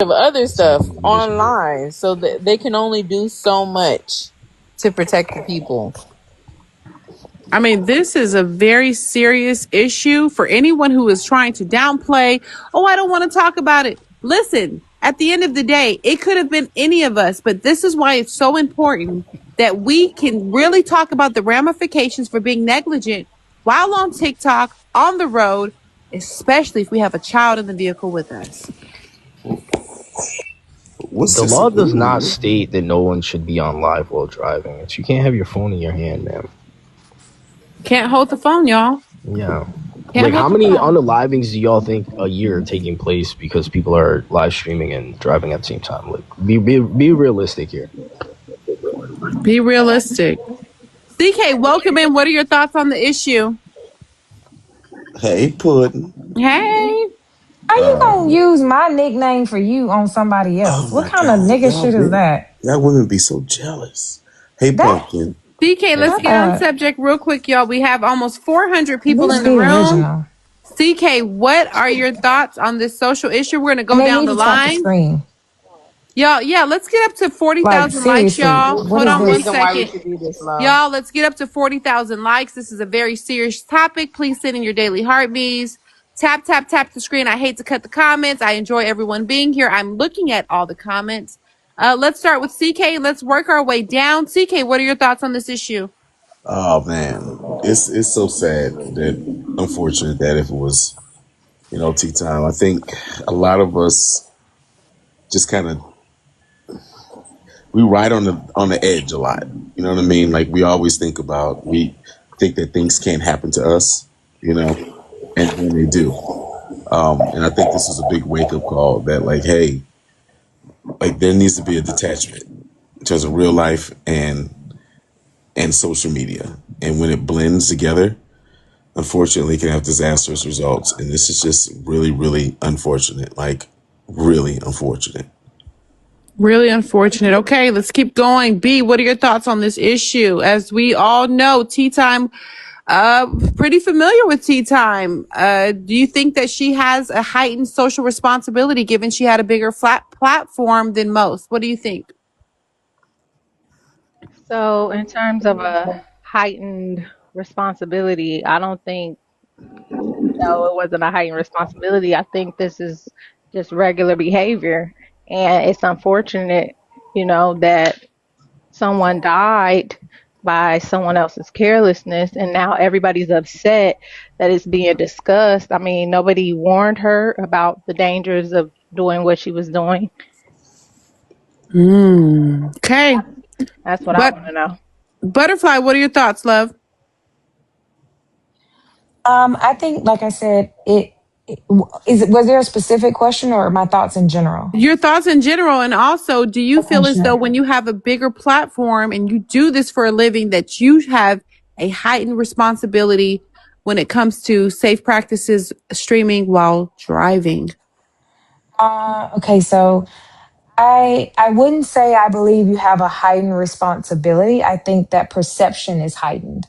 of other stuff online, so that they can only do so much to protect the people. I mean, this is a very serious issue for anyone who is trying to downplay. Oh, I don't want to talk about it. Listen, at the end of the day, it could have been any of us, but this is why it's so important that we can really talk about the ramifications for being negligent while on TikTok, on the road, especially if we have a child in the vehicle with us. The law does not state that no one should be on live while driving. You can't have your phone in your hand, man. Can't hold the phone, y'all. Yeah. Like, how many unalivings do y'all think a year are taking place because people are live streaming and driving at the same time? Like, be realistic here. Be realistic. CK, welcome in. What are your thoughts on the issue? Hey, Puddin'. Hey. How you gonna use my nickname for you on somebody else? What kind of nigga shit is that? Y'all women be so jealous. Hey, Pumpkin. CK, let's get on subject real quick, y'all. We have almost 400 people in the room. CK, what are your thoughts on this social issue? We're going to go down the line. Y'all, yeah, let's get up to 40,000 likes, y'all. Hold on 1 second. Y'all, let's get up to 40,000 likes. This is a very serious topic. Please send in your daily heartbeats. Tap, tap, tap the screen. I hate to cut the comments. I enjoy everyone being here. I'm looking at all the comments. Let's start with CK. Let's work our way down. CK, what are your thoughts on this issue? Oh, man. It's so sad that, unfortunate that if it was, tea time, I think a lot of us just kind of, we ride on the edge a lot. You know what I mean? Like, we always think that things can't happen to us, and when they do. And I think this is a big wake-up call that, like, hey, like, there needs to be a detachment in terms of real life and social media. And when it blends together, unfortunately, it can have disastrous results. And this is just really, really unfortunate. Like, really unfortunate. Really unfortunate. Okay, let's keep going. B, what are your thoughts on this issue? As we all know, Tea Time, pretty familiar with Tea Time. Do you think that she has a heightened social responsibility given she had a bigger platform than most? What do you think? So in terms of a heightened responsibility, I don't think, no, it wasn't a heightened responsibility. I think this is just regular behavior. And it's unfortunate, that someone died by someone else's carelessness, and now everybody's upset that it's being discussed. I mean, nobody warned her about the dangers of doing what she was doing. Okay. That's what I want to know. Butterfly, what are your thoughts, love? I think, like I said, was there a specific question or my thoughts in general? Your thoughts in general. And also, do you feel as though when you have a bigger platform and you do this for a living, that you have a heightened responsibility when it comes to safe practices streaming while driving? Okay, so I wouldn't say I believe you have a heightened responsibility. I think that perception is heightened.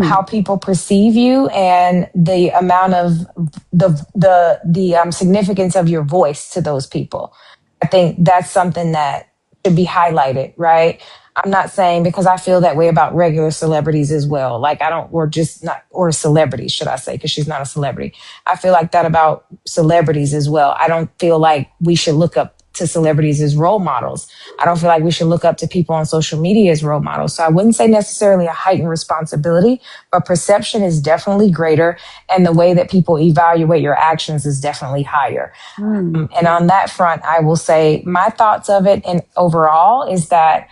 How people perceive you and the amount of the significance of your voice to those people. I think that's something that should be highlighted, right? I'm not saying, because I feel that way about regular celebrities as well. Like, or celebrities, should I say, because she's not a celebrity. I feel like that about celebrities as well. I don't feel like we should look up to celebrities as role models. I don't feel like we should look up to people on social media as role models. So I wouldn't say necessarily a heightened responsibility, but perception is definitely greater. And the way that people evaluate your actions is definitely higher. And on that front, I will say my thoughts of it and overall is that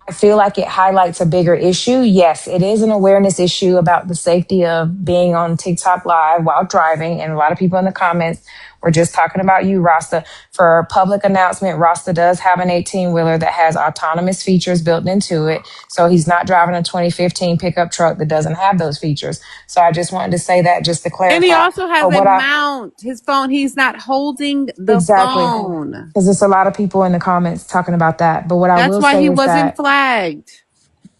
I feel like it highlights a bigger issue. Yes, it is an awareness issue about the safety of being on TikTok Live while driving. And a lot of people in the comments were just talking about you, Rasta. For a public announcement, Rasta does have an 18-wheeler that has autonomous features built into it. So he's not driving a 2015 pickup truck that doesn't have those features. So I just wanted to say that just to clarify. And he also has a mount, his phone. He's not holding the phone. Because there's a lot of people in the comments talking about that. But what I will say is that... That's why he wasn't flagged.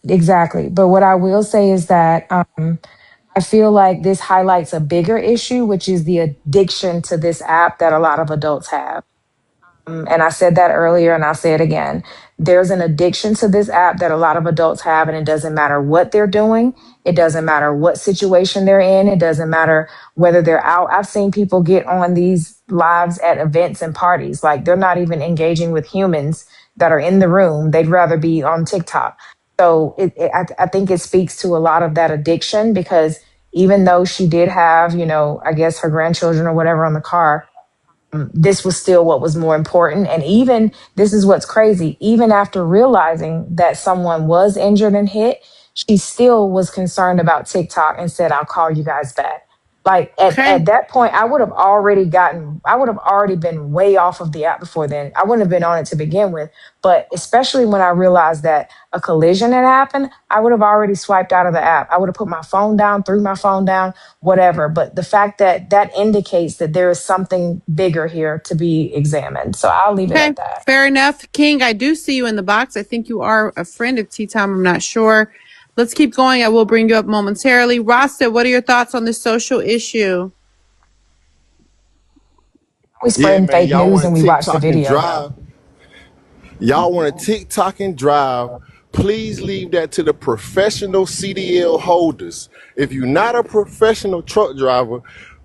Exactly. But what I will say is that... I feel like this highlights a bigger issue, which is the addiction to this app that a lot of adults have. And I said that earlier and I'll say it again. There's an addiction to this app that a lot of adults have, and it doesn't matter what they're doing. It doesn't matter what situation they're in. It doesn't matter whether they're out. I've seen people get on these lives at events and parties. Like they're not even engaging with humans that are in the room. They'd rather be on TikTok. So I think it speaks to a lot of that addiction because even though she did have, I guess her grandchildren or whatever on the car, this was still what was more important. And even this is what's crazy, even after realizing that someone was injured and hit, she still was concerned about TikTok and said, I'll call you guys back. Like at that point, I would have already been way off of the app before then. I wouldn't have been on it to begin with. But especially when I realized that a collision had happened, I would have already swiped out of the app. I would have put my phone down, threw my phone down, whatever. But the fact that indicates that there is something bigger here to be examined. So I'll leave it at that. Fair enough. King, I do see you in the box. I think you are a friend of Tea Time. I'm not sure. Let's keep going. I will bring you up momentarily. Rasta, what are your thoughts on this social issue? We spread fake news and we watch the video. Drive. Y'all want to TikTok and drive. Please leave that to the professional CDL holders. If you're not a professional truck driver,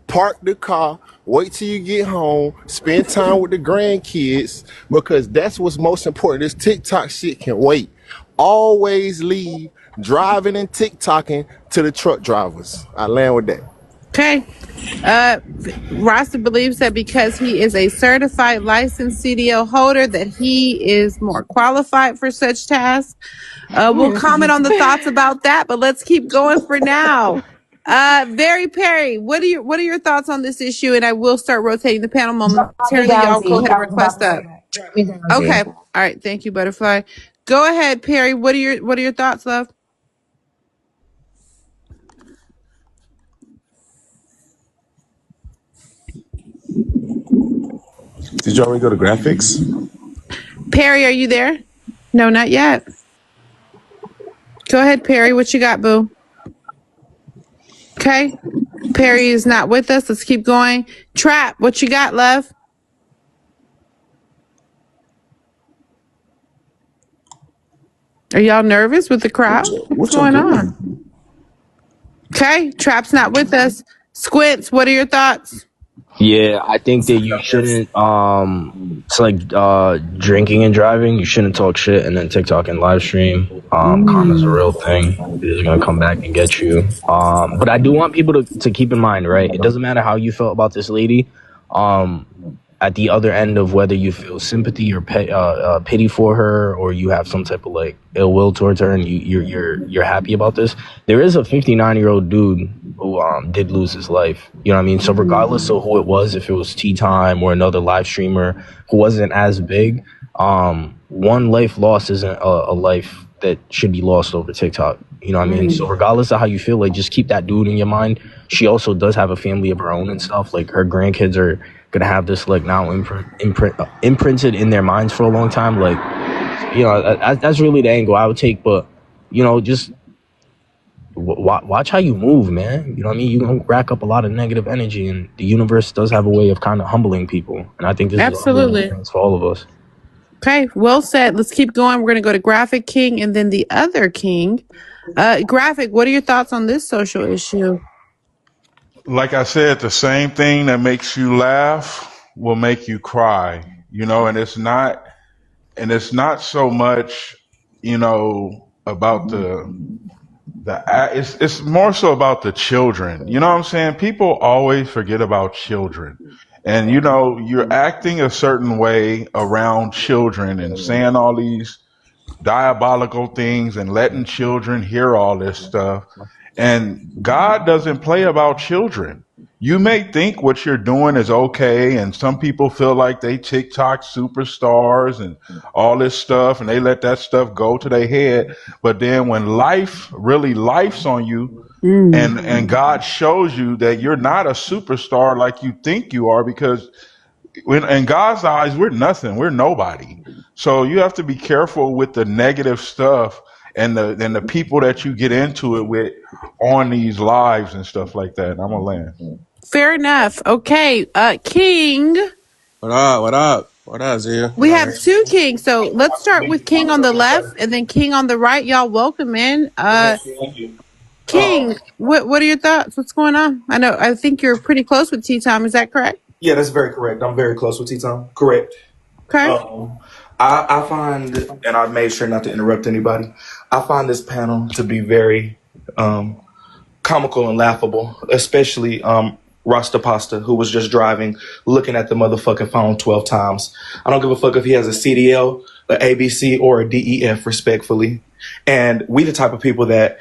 park the car, wait till you get home, spend time with the grandkids, because that's what's most important. This TikTok shit can wait. Always leave driving and TikToking to the truck drivers. I land with that. Okay. Rasta believes that because he is a certified licensed CDL holder, that he is more qualified for such tasks. We'll comment on the thoughts about that, but let's keep going for now. Very Perry, what are your thoughts on this issue? And I will start rotating the panel momentarily. Y'all go ahead and request up. Okay. All right. Thank you, Butterfly. Go ahead, Perry. What are your thoughts, love? Did you already go to graphics? Perry, are you there? No, not yet. Go ahead, Perry. What you got, boo? Okay. Perry is not with us. Let's keep going. Trap, what you got, love? Are y'all nervous with the crowd? What's going on? Okay. Trap's not with us. Squints, what are your thoughts? Yeah, I think that you shouldn't, it's like drinking and driving. You shouldn't talk shit and then TikTok and live stream. Karma's a real thing. It's gonna come back and get you. But I do want people to keep in mind, right? It doesn't matter how you felt about this lady. At the other end of whether you feel sympathy or pity for her, or you have some type of like ill will towards her, and you're happy about this, there is a 59-year-old dude who did lose his life. You know what I mean? So regardless of who it was, if it was Tea Time or another live streamer who wasn't as big, one life lost isn't a life that should be lost over TikTok. You know what I mean? So regardless of how you feel, like just keep that dude in your mind. She also does have a family of her own and stuff. Like her grandkids are gonna have this like now imprinted in their minds for a long time. Like, you know, that's really the angle I would take. But you know, just watch how you move, man. You know what I mean? You don't rack up a lot of negative energy, and the universe does have a way of kind of humbling people. And I think this absolutely is for all of us. Okay, well said. Let's keep going. We're gonna go to Graphic King and then the other King. Graphic, what are your thoughts on this social issue? Like I said, the same thing that makes you laugh will make you cry, you know, and it's not so much, you know, about it's more so about the children. You know what I'm saying? People always forget about children. And, you know, you're acting a certain way around children and saying all these diabolical things and letting children hear all this stuff. And God doesn't play about children. You may think what you're doing is okay, and some people feel like they TikTok superstars and all this stuff, and they let that stuff go to their head. But then when life really lifes on you, and God shows you that you're not a superstar like you think you are, because in God's eyes, we're nothing. We're nobody. So you have to be careful with the negative stuff and the people that you get into it with on these lives and stuff like that. I'm gonna land. Fair enough. Okay, King. What up? What up, Zia? We have two kings. So let's start with King on the left and then King on the right. Y'all welcome in. Thank you. King, what are your thoughts? What's going on? I think you're pretty close with Tea Time. Is that correct? Yeah, that's very correct. I'm very close with T-Time. Correct. Okay. I find, and I made sure not to interrupt anybody, I find this panel to be very comical and laughable, especially Rasta Pasta, who was just driving, looking at the motherfucking phone 12 times. I don't give a fuck if he has a CDL, a ABC, or a DEF, respectfully. And we the type of people that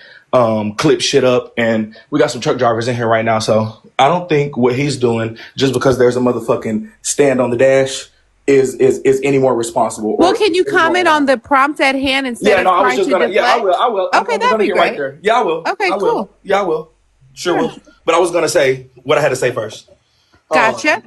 clip shit up, and we got some truck drivers in here right now, so I don't think what he's doing, just because there's a motherfucking stand on the dash, is any more responsible. Well, can you comment on the prompt at hand instead of trying to deflect? Yeah, I will. Okay, that'd be great. Right there. Yeah, I will. Okay, cool. Yeah, I will. Sure will. But I was gonna say what I had to say first. Gotcha.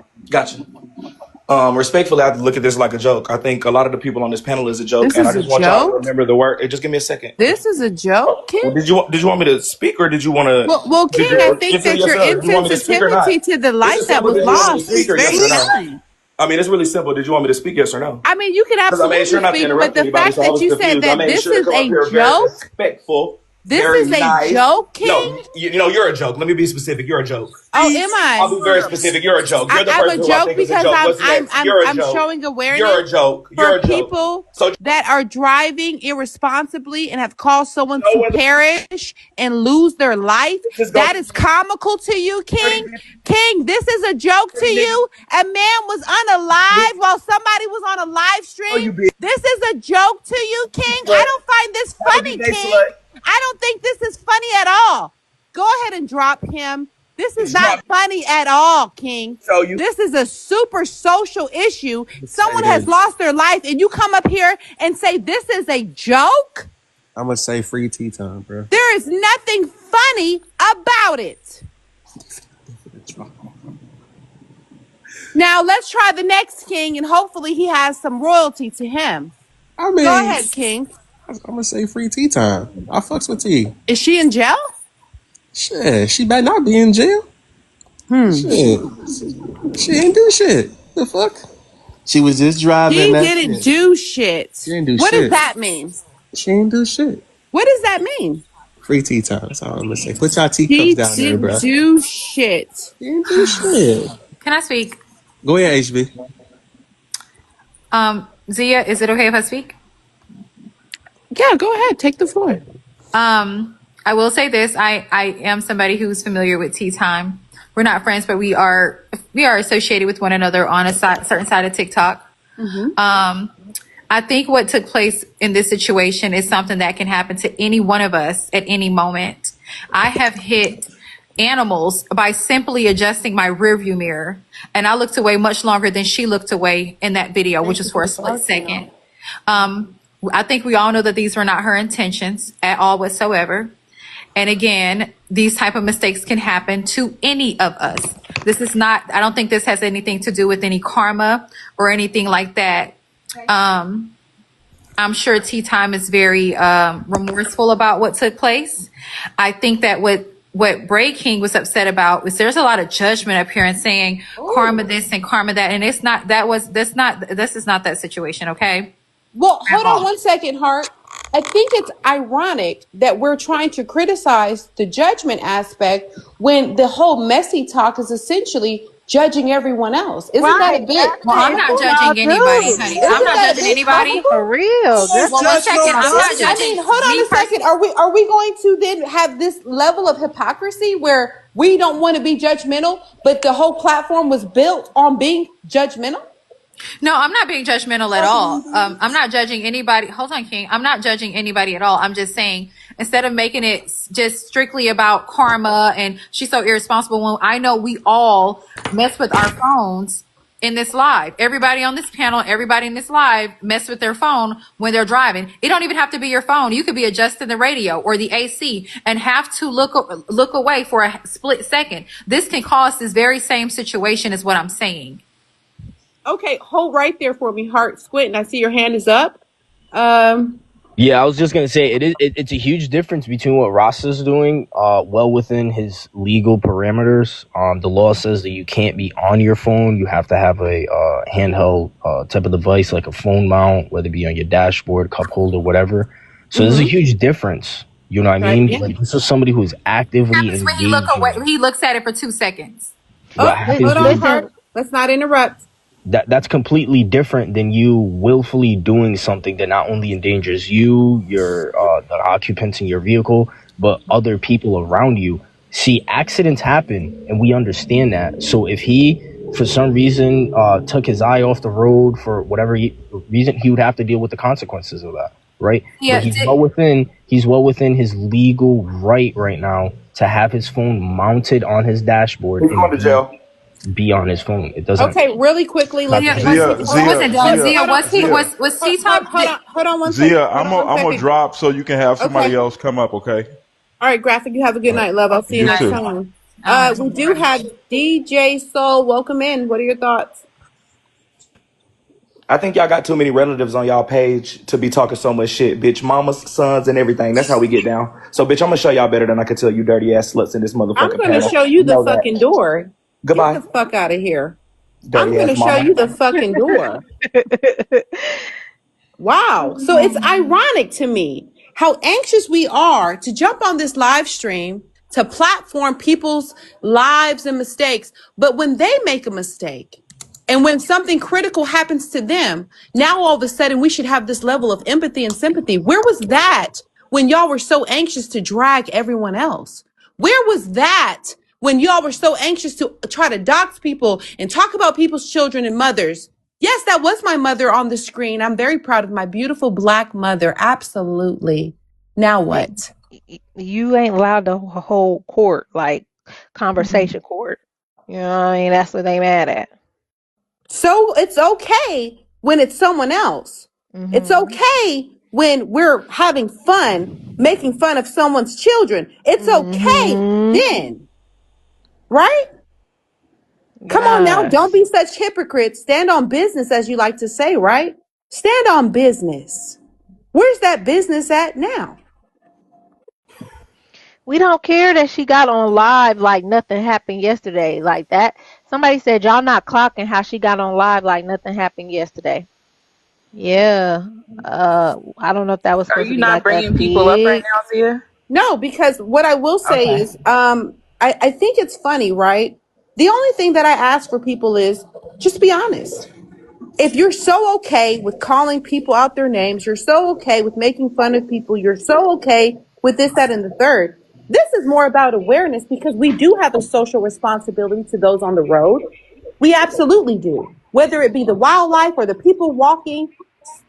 Respectfully, I have to look at this like a joke. I think a lot of the people on this panel is a joke, This and I is a just want y'all to joke? remember the word. Just give me a second. This is a joke, King? Well, did you want me to speak, or did you want to? Well, King, I think that your insensitivity to the light that was lost is very telling. I mean, it's really simple. Did you want me to speak, yes or no? I mean, you can absolutely I made sure not to speak, interrupt but the anybody, fact so I that was you said confused. I that made this sure to is come up here a very joke, respectful. this Very is a nice. joke, King? No, you know, you're a joke. Let me be specific. You're a joke. Oh, am I? I'll be very specific. You're a joke. You're the I'm person a who I joke think is a because joke. What's next? You're a I'm joke. showing awareness You're a joke. You're for a joke. people So that are driving irresponsibly and have caused someone to perish and lose their life. That is comical to you, King? King, this is a joke to you? A man was unalive while somebody was on a live stream? This is a joke to you, King? I don't find this funny, King. I don't think this is funny at all. Go ahead and drop him. This is not funny at all, King. This is a super social issue. Someone has lost their life, and you come up here and say this is a joke? I'm gonna say free tea time, bro. There is nothing funny about it. Now, let's try the next King, and hopefully he has some royalty to him. I mean, go ahead, King. I'm gonna say free tea time. I fucks with tea. Is she in jail? Shit, she better not be in jail. Shit. She didn't do shit. The fuck? She was just driving. She didn't do shit. She didn't do what shit. What does that mean? She didn't do shit. What does that mean? Free tea time. That's all I'm gonna say. Put y'all teacups down there, bro. She didn't do shit. She didn't do shit. Can I speak? Go ahead, HB. Zia, is it okay if I speak? Yeah, go ahead. Take the floor. I will say this. I am somebody who's familiar with Tea Time. We're not friends, but we are associated with one another on a certain side of TikTok. Mm-hmm. I think what took place in this situation is something that can happen to any one of us at any moment. I have hit animals by simply adjusting my rearview mirror, and I looked away much longer than she looked away in that video, which was for a split second. I think we all know that these were not her intentions at all whatsoever. And again, these type of mistakes can happen to any of us. This is not, I don't think this has anything to do with any karma or anything like that. I'm sure Tea Time is very remorseful about what took place. I think that what Bray King was upset about was there's a lot of judgment up here and saying karma this and karma that, and it's not, this is not that situation, okay? Well, hold on one second, Hart. I think it's ironic that we're trying to criticize the judgment aspect when the whole messy talk is essentially judging everyone else. Isn't that a bit? Well, I'm not judging anybody, honey. I'm not judging anybody. For real. Well, one second. I'm not judging. I mean, hold on a second. Are we going to then have this level of hypocrisy where we don't want to be judgmental, but the whole platform was built on being judgmental? No, I'm not being judgmental at all. I'm not judging anybody. Hold on, King. I'm not judging anybody at all. I'm just saying, instead of making it just strictly about karma and she's so irresponsible, when I know we all mess with our phones in this live. Everybody on this panel, everybody in this live mess with their phone when they're driving. It don't even have to be your phone. You could be adjusting the radio or the AC and have to look away for a split second. This can cause this very same situation is what I'm saying. Okay, hold right there for me, Hart. Squint, and I see your hand is up. Yeah, I was just gonna say it's a huge difference between what Rasta's doing, well within his legal parameters. The law says that you can't be on your phone. You have to have a handheld type of device, like a phone mount, whether it be on your dashboard, cup holder, whatever. So there's a huge difference. You know what I Right. mean? Yeah. Like, this is somebody who's actively Happens when he look away. engaging. He looks at it for 2 seconds. What Oh, happens hold when on, you Listen, Park. Let's not interrupt. that's completely different than you willfully doing something that not only endangers you, your the occupants in your vehicle, but other people around you. See, accidents happen, and we understand that. So if he, for some reason, took his eye off the road for whatever reason, he would have to deal with the consequences of that, right? But Yeah. he's well within his legal right now to have his phone mounted on his dashboard He's going and to jail. be on his phone. It doesn't. Okay, really quickly, Not let's the Yeah. case. let's Zia, see. Hold He on, Zia, wasn't hold, done. Zia, Zia, hold on, Zia, was hold, Tea hold, Time? hold on one second. Zia. Hold on I'm one gonna second. drop so you can have somebody Okay. else come up. Okay. All right, Graphic. You have a good All right. night, love. I'll see you You next too. time. I don't have We time. do have DJ Soul. Welcome in. What are your thoughts? I think y'all got too many relatives on y'all page to be talking so much shit, bitch. Mamas, sons, and everything. That's how we get down. So, bitch, I'm gonna show y'all better than I can tell you dirty ass sluts in this I'm motherfucking going to panel. show you You the know that. fucking door. Get the Goodbye, fuck out of here. I'm dirty going to ass show mama. you the fucking door. Wow. So it's ironic to me how anxious we are to jump on this live stream to platform people's lives and mistakes. But when they make a mistake and when something critical happens to them, now all of a sudden we should have this level of empathy and sympathy. Where was that when y'all were so anxious to drag everyone else? Where was that when y'all were so anxious to try to dox people and talk about people's children and mothers? Yes, that was my mother on the screen. I'm very proud of my beautiful Black mother. Absolutely. Now yeah, what? you ain't allowed to hold court, like conversation court. You know what I mean? That's what they mad at. So it's okay when it's someone else. It's Mhm. okay when we're having fun, making fun of someone's children. It's okay Mhm. then, right? Come on now. Don't Yes. be such hypocrites. Stand on business, as you like to say, right? Stand on business. Where's that business at now? We don't care that she got on live like nothing happened yesterday. Like that. Somebody said y'all not clocking how she got on live like nothing happened yesterday. Yeah. I don't know if that was Are supposed to you be not like a bringing people up right big. now, Zia? No, because what I will say Okay. is, I think it's funny, right? The only thing that I ask for people is just be honest. If you're so okay with calling people out their names, you're so okay with making fun of people, you're so okay with this, that, and the third. This is more about awareness because we do have a social responsibility to those on the road. We absolutely do. Whether it be the wildlife or the people walking,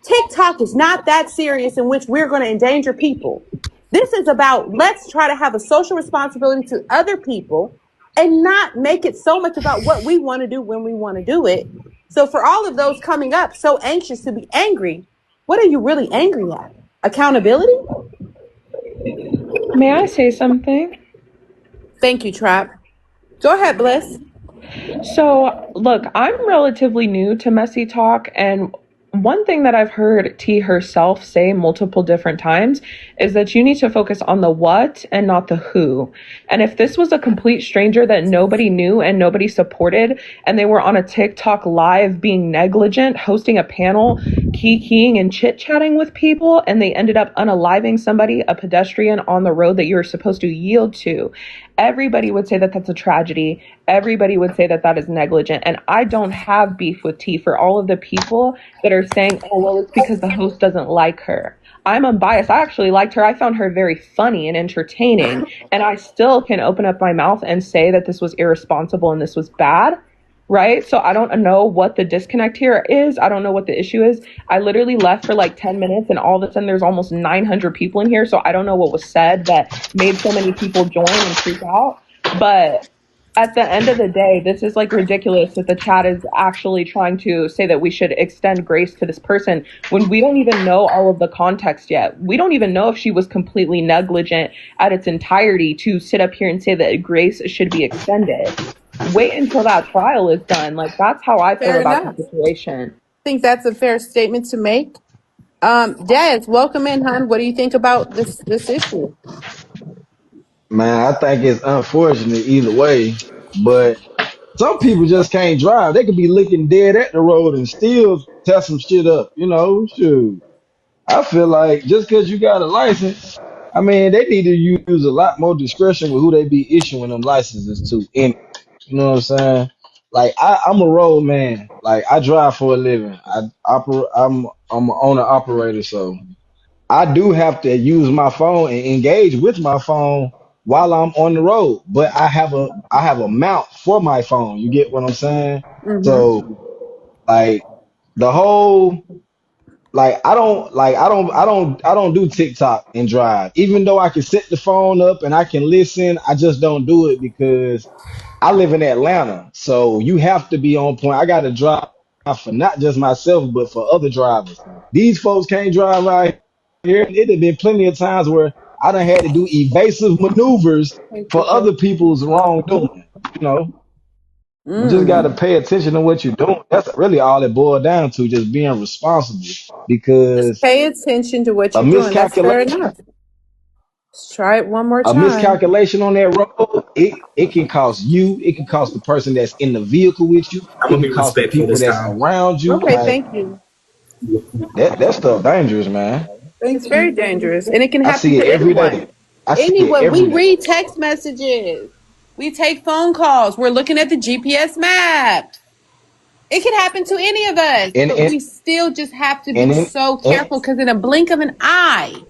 TikTok is not that serious in which we're going to endanger people. This is about let's try to have a social responsibility to other people and not make it so much about what we want to do when we want to do it. So for all of those coming up so anxious to be angry, what are you really angry at? Accountability? May I say something? Thank you, Trap. Go ahead, Bliss. So, look, I'm relatively new to Messy Talk, and one thing that I've heard T herself say multiple different times is that you need to focus on the what and not the who. And if this was a complete stranger that nobody knew and nobody supported, and they were on a TikTok live being negligent, hosting a panel, keying and chit-chatting with people, and they ended up unaliving somebody, a pedestrian on the road that you were supposed to yield to, everybody would say that that's a tragedy. Everybody would say that that is negligent. And I don't have beef with T for all of the people that are saying, oh, well, it's because the host doesn't like her. I'm unbiased. I actually liked her. I found her very funny and entertaining. And I still can open up my mouth and say that this was irresponsible and this was bad. Right? So I don't know what the disconnect here is. I don't know what the issue is. I literally left for like 10 minutes and all of a sudden there's almost 900 people in here. So I don't know what was said that made so many people join and freak out. But at the end of the day, this is like ridiculous that the chat is actually trying to say that we should extend grace to this person when we don't even know all of the context yet. We don't even know if she was completely negligent at its entirety to sit up here and say that grace should be extended. Wait until that trial is done. Like, that's how I feel Fair about enough. the situation. I think that's a fair statement to make. Des, welcome in, hon. What do you think about this issue? Man, I think it's unfortunate either way, but some people just can't drive. They could be looking dead at the road and still tear some shit up. Shoot. I feel like just because you got a license, I mean, they need to use a lot more discretion with who they be issuing them licenses to. You know what I'm saying? Like I'm a road man. Like I drive for a living. I'm an owner operator, so I do have to use my phone and engage with my phone while I'm on the road. But I have a mount for my phone. You get what I'm saying? Mm-hmm. So like the whole I don't do TikTok and drive. Even though I can set the phone up and I can listen, I just don't do it because I live in Atlanta. So you have to be on point. I gotta drive for not just myself, but for other drivers. These folks can't drive right here. It have been plenty of times where I done had to do evasive maneuvers for other people's wrongdoing. You know, you just got to Mm. pay attention to what you're doing. That's really all it boiled down to, just being responsible. Just Because pay attention to what a you're doing. That's fair miscalculation, enough. Let's try it one more a time. miscalculation on that road, it can cost you. It can cost the person that's in the vehicle with you. I'm It gonna can be cost the respectful people this that's time. around you. Okay, Like thank you. that stuff dangerous, man. It's very dangerous, and it can I happen see to it every day. anyone. I see it Anyone. every We day. read text messages. We take phone calls. We're looking at the GPS map. It could happen to any of us, And but and we still just have to be and in, so and careful because in a blink of an eye,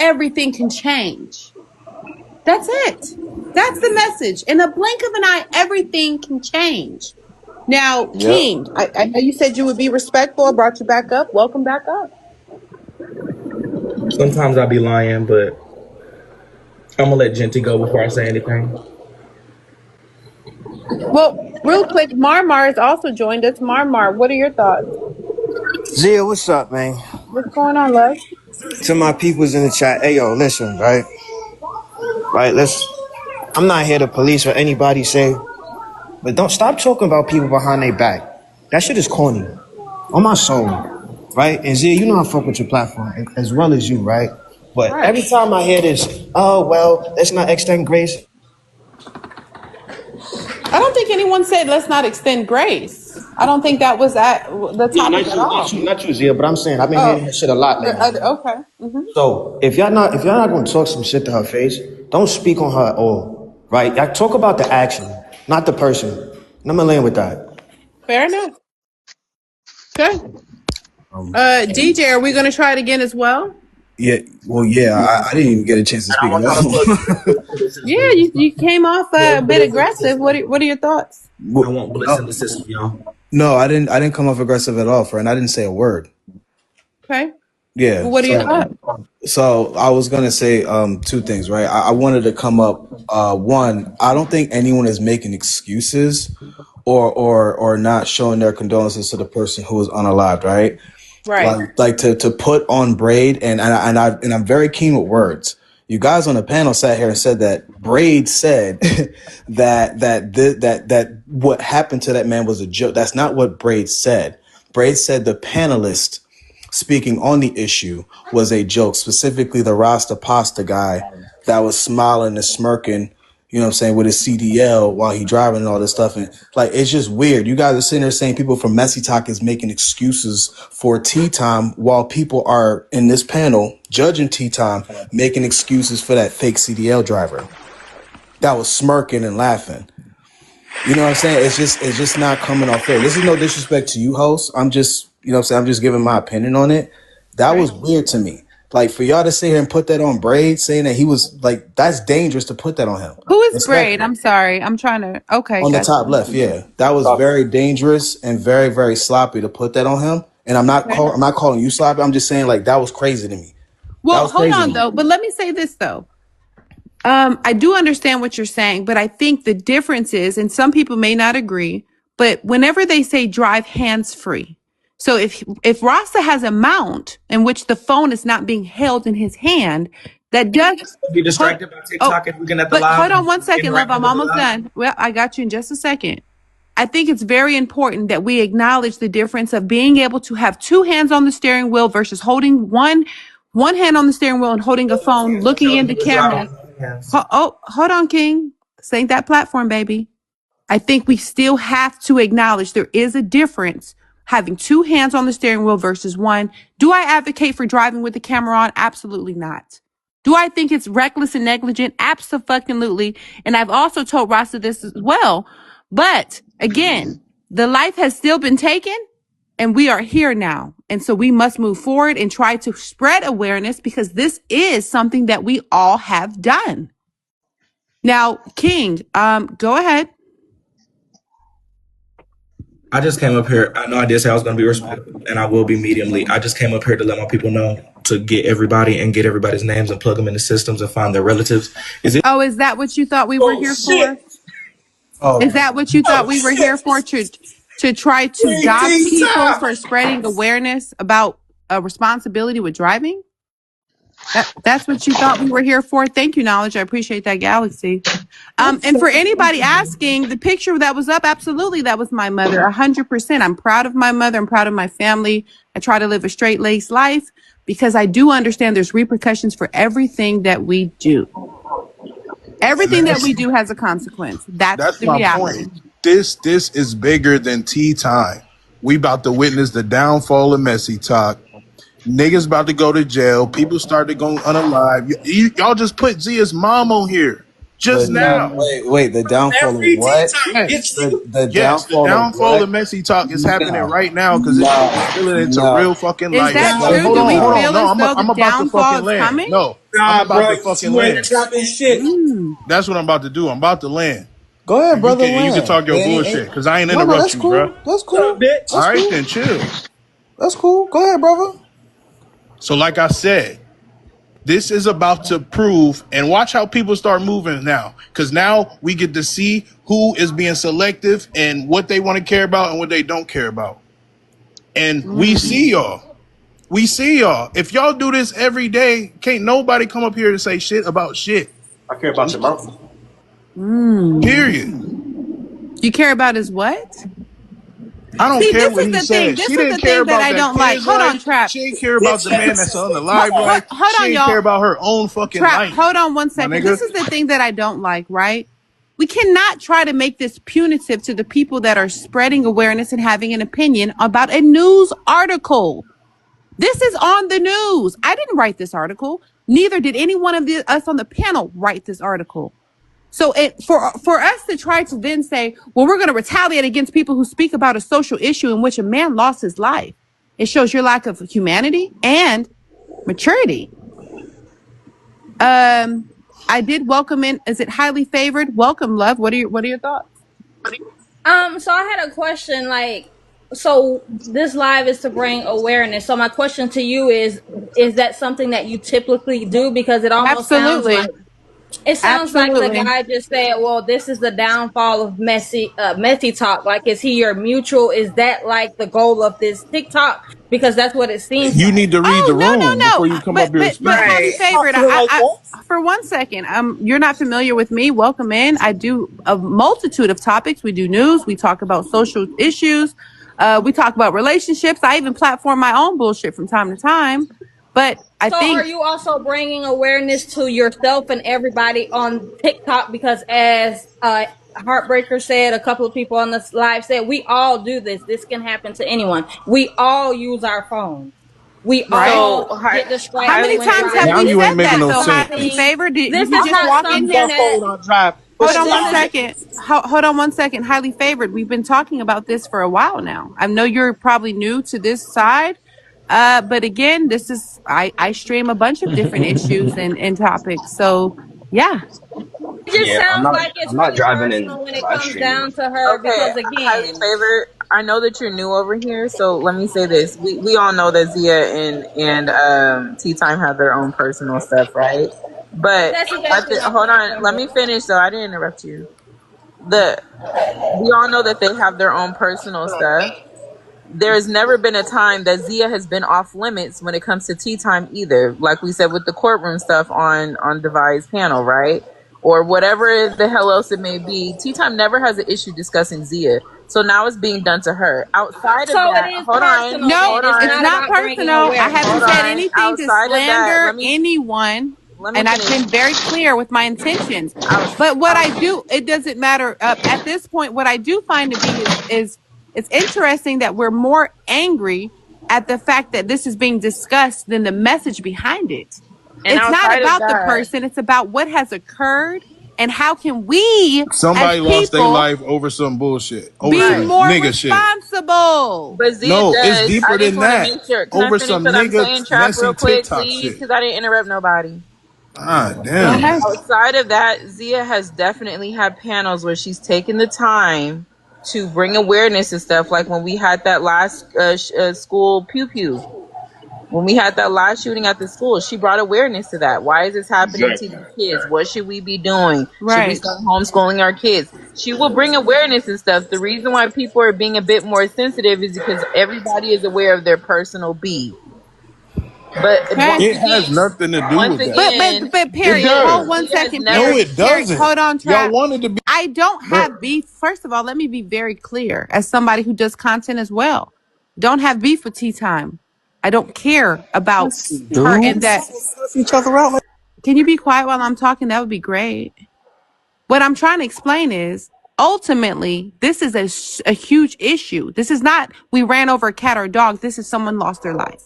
everything can change. That's it. That's the message. In a blink of an eye, everything can change. Now, yep. King, I know you said you would be respectful. I brought you back up. Welcome back up. Sometimes I be lying, but I'm gonna let Genty go before I say anything. Well, real quick, Marmar has also joined us. Marmar, what are your thoughts? Zia, what's up, man? What's going on, love? To my peoples in the chat, hey yo, listen, right? Right, let's I'm not here to police or anybody say, but don't stop talking about people behind their back. That shit is corny. On my soul. Right? And Zia, you know I fuck with your platform as well as you, right? But Right. every time I hear this, oh well, let's not extend grace. I don't think anyone said let's not extend grace. I don't think that was at the Yeah, topic at all. not you, Zia, but I'm saying I've been hearing Oh, that shit a lot lately. okay. Mm-hmm. So if y'all not gonna talk some shit to her face, don't speak on her at all. Right? Y'all talk about the action, not the person. And I'm gonna land with that. Fair enough. Okay. DJ, are we going to try it again as well? Yeah, well, yeah, I didn't even get a chance to And I speak at want y'all to all. put this is Yeah, you came off a bit aggressive. What are your thoughts? I want bliss in no, the system, y'all. no, I didn't come off aggressive at all, friend. I didn't say a word. Okay. Yeah, Well, what are your thoughts? so I was gonna say two things, right? I wanted to come up. One, I don't think anyone is making excuses or not showing their condolences to the person who was unalived, right? Right. Like to put on Braid and I'm very keen with words. You guys on the panel sat here and said that Braid said that what happened to that man was a joke. That's not what Braid said. Braid said the panelist speaking on the issue was a joke, specifically the Rasta Pasta guy that was smiling and smirking, you know what I'm saying, with his CDL while he driving and all this stuff. And like, it's just weird. You guys are sitting there saying people from Messy Talk is making excuses for Tea Time while people are in this panel judging Tea Time, making excuses for that fake CDL driver that was smirking and laughing. You know what I'm saying? It's just not coming off fair. This is no disrespect to you, host. I'm just, you know what I'm saying? I'm just giving my opinion on it. That Right. was weird to me. Like for y'all to sit here and put that on Braid, saying that he was like, that's dangerous to put that on him. Who is Braid? Respectfully. I'm sorry. I'm trying to. Okay, On the gotcha. top left, yeah. That was very dangerous and very, very sloppy to put that on him. And Okay. I'm not calling you sloppy. I'm just saying like that was crazy to me. That Well, was hold crazy to on me. though. But let me say this though. I do understand what you're saying, but I think the difference is, and some people may not agree, but whenever they say drive hands free, so if Rasta has a mount in which the phone is not being held in his hand, that does Be hold, distracted by oh, TikTok if we can at the but live hold on one second, love. interacting I'm with the almost live. done. Well, I got you in just a second. I think it's very important that we acknowledge the difference of being able to have two hands on the steering wheel versus holding one hand on the steering wheel and holding a phone, looking in the camera. Hold on, King. This ain't that platform, baby. I think we still have to acknowledge there is a difference having two hands on the steering wheel versus one. Do I advocate for driving with the camera on? Absolutely not. Do I think it's reckless and negligent? Absolutely. And I've also told Rasta this as well. But again, the life has still been taken and we are here now. And so we must move forward and try to spread awareness because this is something that we all have done. Now, King, go ahead. I just came up here. I know I did say I was going to be respectful, and I will be mediumly. I just came up here to let my people know, to get everybody's names and plug them in the systems and find their relatives. Is that what you thought we were here for? Is that what you thought we were here for? To try to dox people for spreading awareness about a responsibility with driving? That's what you thought we were here for? Thank you, Knowledge. I appreciate that, Galaxy. And for anybody asking, the picture that was up, absolutely, that was my mother, 100%. I'm proud of my mother. I'm proud of my family. I try to live a straight-laced life because I do understand there's repercussions for everything that we do. Everything that we do has a consequence. That's the reality. Point. This is bigger than tea time. We about to witness the downfall of messy talk. Niggas about to go to jail. People started going unalive. Y'all just put Zia's mom on here just now. Wait. The downfall of what? The downfall of messy talk is happening right now because it's spilling into real fucking life. Is that true? Hold Do we on. feel as though the downfall is coming? No, I'm about to fucking land. That's what I'm about to do. I'm about to land. Go ahead, brother. You can talk your bullshit because I ain't interrupt you, bro. That's cool. All right, then chill. That's cool. Go ahead, brother. So like I said, this is about to prove, and watch how people start moving now. Because now we get to see who is being selective and what they want to care about and what they don't care about. And we see y'all. We see y'all. If y'all do this every day, can't nobody come up here to say shit about shit. I care about your mouth. Period. You care about his what? I don't care what he said. She didn't care about that I don't like. Hold on, Trap. She didn't care about the man that's on the live life. She didn't care about her own fucking life. Hold on one second. This is the thing that I don't like, right? We cannot try to make this punitive to the people that are spreading awareness and having an opinion about a news article. This is on the news. I didn't write this article. Neither did any one of us on the panel write this article. So for us to try to then say, well, we're going to retaliate against people who speak about a social issue in which a man lost his life. It shows your lack of humanity and maturity. I did welcome in. Is it highly favored? Welcome, love. What are your thoughts? So I had a question. So this live is to bring awareness. So my question to you is that something that you typically do? Because it almost sounds like. It sounds like the guy just said, well, this is the downfall of messy talk. Like, is he your mutual? Is that like the goal of this TikTok? Because that's what it seems You need to read the room before you come up here and speak. But highly favored, for 1 second, you're not familiar with me. Welcome in. I do a multitude of topics. We do news. We talk about social issues. We talk about relationships. I even platform my own bullshit from time to time. But I think. Are you also bringing awareness to yourself and everybody on TikTok? Because as Heartbreaker said, a couple of people on this live said, we all do this. This can happen to anyone. We all use our phones. We all get distracted. How many times have we said that? So highly favored. Did you just walk in here? Hold on 1 second. Hold on 1 second. Highly favored. We've been talking about this for a while now. I know you're probably new to this side. But again, this is I stream a bunch of different issues and topics. So yeah. It just sounds like it's really personal when it comes down to her. Okay, because again, highly favored. I know that you're new over here, so let me say this: we all know that Zia and Tea Time have their own personal stuff, right? But hold on, let me finish. So I didn't interrupt you. We all know that they have their own personal stuff. There's never been a time that Zia has been off limits when it comes to Tea Time either. Like we said with the courtroom stuff on Devi's panel, right? Or whatever the hell else it may be. Tea Time never has an issue discussing Zia. So now it's being done to her. Outside of So it that, is hold on, personal. No, Then hold it's it's on, not not about bringing personal. I awareness. haven't hold said on. anything to Outside of that, slander anyone, let me and I've finish. been very clear with my intentions. Out, But what out, I do, it doesn't matter. At this point, what I do find to be is it's interesting that we're more angry at the fact that this is being discussed than the message behind it. and It's not outside of about the that, person; it's about what has occurred and how can we, as Somebody lost their people, life over some bullshit, over be some right. more nigga shit. responsible. But Zia No, it's does. I deeper just than want to that. make sure. Can I Over finish some what I'm nigga saying, Trap, messy real quick, TikTok please? shit. Because I didn't interrupt nobody. Ah, Go damn. ahead. Outside of that, Zia has definitely had panels where she's taken the time to bring awareness and stuff. Like when we had that last school pew pew. When we had that last shooting at the school, she brought awareness to that. Why is this happening to Exactly. these kids? What should we be doing? Should we Right. start homeschooling our kids? She will bring awareness and stuff. The reason why people are being a bit more sensitive is because everybody is aware of their personal beef. But Okay. It has nothing to do with that. But It Perry, hold does. one Zia has second, No, never. Perry. it Perry, doesn't. hold on, Y'all Trap. wanted to be, I don't bro. have beef. First of all, let me be very clear as somebody who does content as well. Don't have beef with Tea Time. I don't care about her Dude, and that. cuss each other out. Like, Can you be quiet while I'm talking? That would be great. What I'm trying to explain is ultimately, this is a huge issue. This is not we ran over a cat or a dog. This is someone lost their life.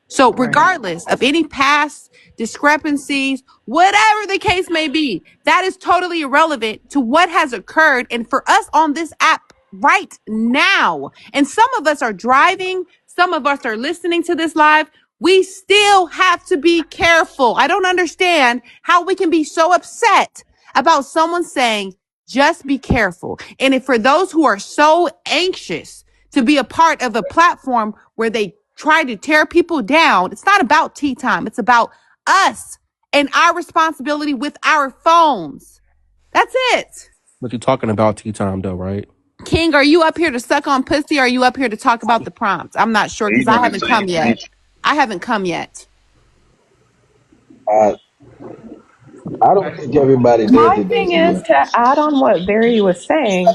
So, regardless of any past discrepancies, whatever the case may be, that is totally irrelevant to what has occurred. And for us on this app right now, and some of us are driving, some of us are listening to this live. We still have to be careful. I don't understand how we can be so upset about someone saying, just be careful. And if for those who are so anxious to be a part of a platform where they try to tear people down, it's not about tea time. It's about us and our responsibility with our phones. That's it. But you're talking about tea time though, right? King, are you up here to suck on pussy or are you up here to talk about the prompts? I'm not sure You because I doing the haven't come same yet. thing. I haven't come yet. Uh, I don't think everybody does My it though, thing is Zia. to add on what Barry was saying.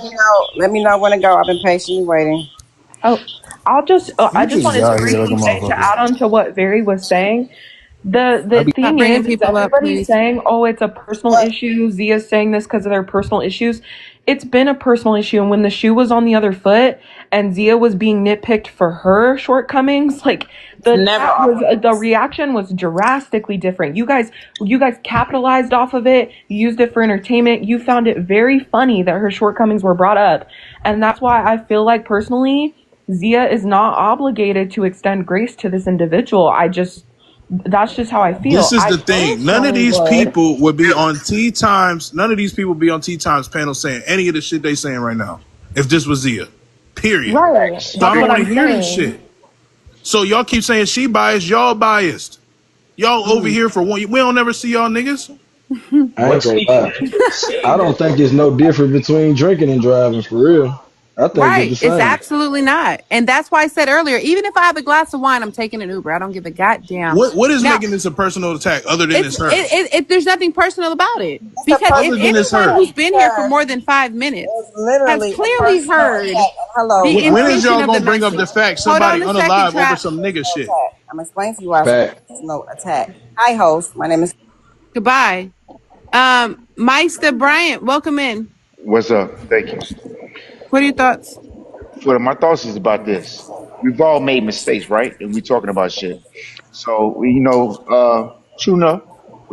Let me know when to go. I've been patiently waiting. Oh, I you just just wanted to got here like a briefly say to motherfucker. add on to what Barry was saying. The Stop thing bringing is people up, everybody's please. saying, oh, it's a personal issue. Zia's saying this because of their personal issues. It's been a personal issue. And when the shoe was on the other foot and Zia was being nitpicked for her shortcomings, like It's never the reaction was drastically different. You guys capitalized off of it, used it for entertainment. You found it very funny that her shortcomings were brought up. And that's why I feel like personally, Zia is not obligated to extend grace to this individual. That's just how I This feel. is I the thing. None of personally these would. people would be on Tea Times. None of these people would be on Tea Times panel saying any of the shit they saying right now. If this was Zia, period. Right. So I That's don't what want to I'm hear this saying. shit. So y'all keep saying she biased. Y'all biased. Y'all over here for one. We don't never see y'all niggas. I ain't What's gonna the lie. I don't think it's no different between drinking and driving for real. I think it's the Right. It's same. absolutely not. And that's why I said earlier, even if I have a glass of wine, I'm taking an Uber. I don't give a goddamn. What is Now, making this a personal attack other than it's her? there's nothing personal about it. It's a Because if Other than personal it's anyone her. who's attack been here for because more than 5 minutes it's has literally a clearly personal heard attack. Hello, the When is intention y'all of the gonna bring up the message. fact Hold somebody on a second, unalive over Trap. some nigga shit? attack. I'm explaining to you why it's a Fact. personal attack. Hi, host. My name is. Goodbye. Meister Bryant, welcome in. What's up? Thank you. What are your thoughts? Well, my thoughts is about this. We've all made mistakes, right? And we talking about shit. So true enough.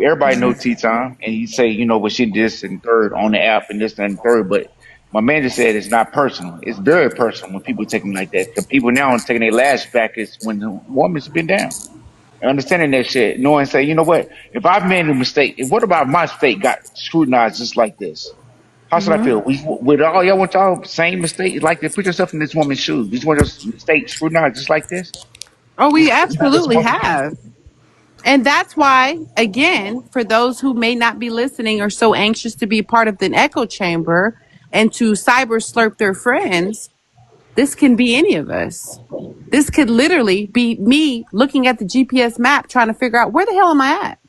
Everybody know Tea Time, and he say, what she did this and third on the app and this and third. But my man just said it's not personal. It's very personal when people take them like that. Because people now are taking their lash back is when the woman's been down. And understanding that shit, knowing, say, you know what? If I've made a mistake, what about my state got scrutinized just like this? How should I Mm-hmm. feel? With all y'all want y'all same mistake, like to put yourself in this woman's shoes. These want your mistakes scrutinized just like this. Oh, we It's not this absolutely woman. have. And that's why, again, for those who may not be listening or so anxious to be part of the echo chamber and to cyber slurp their friends, this can be any of us. This could literally be me looking at the GPS map trying to figure out where the hell am I at?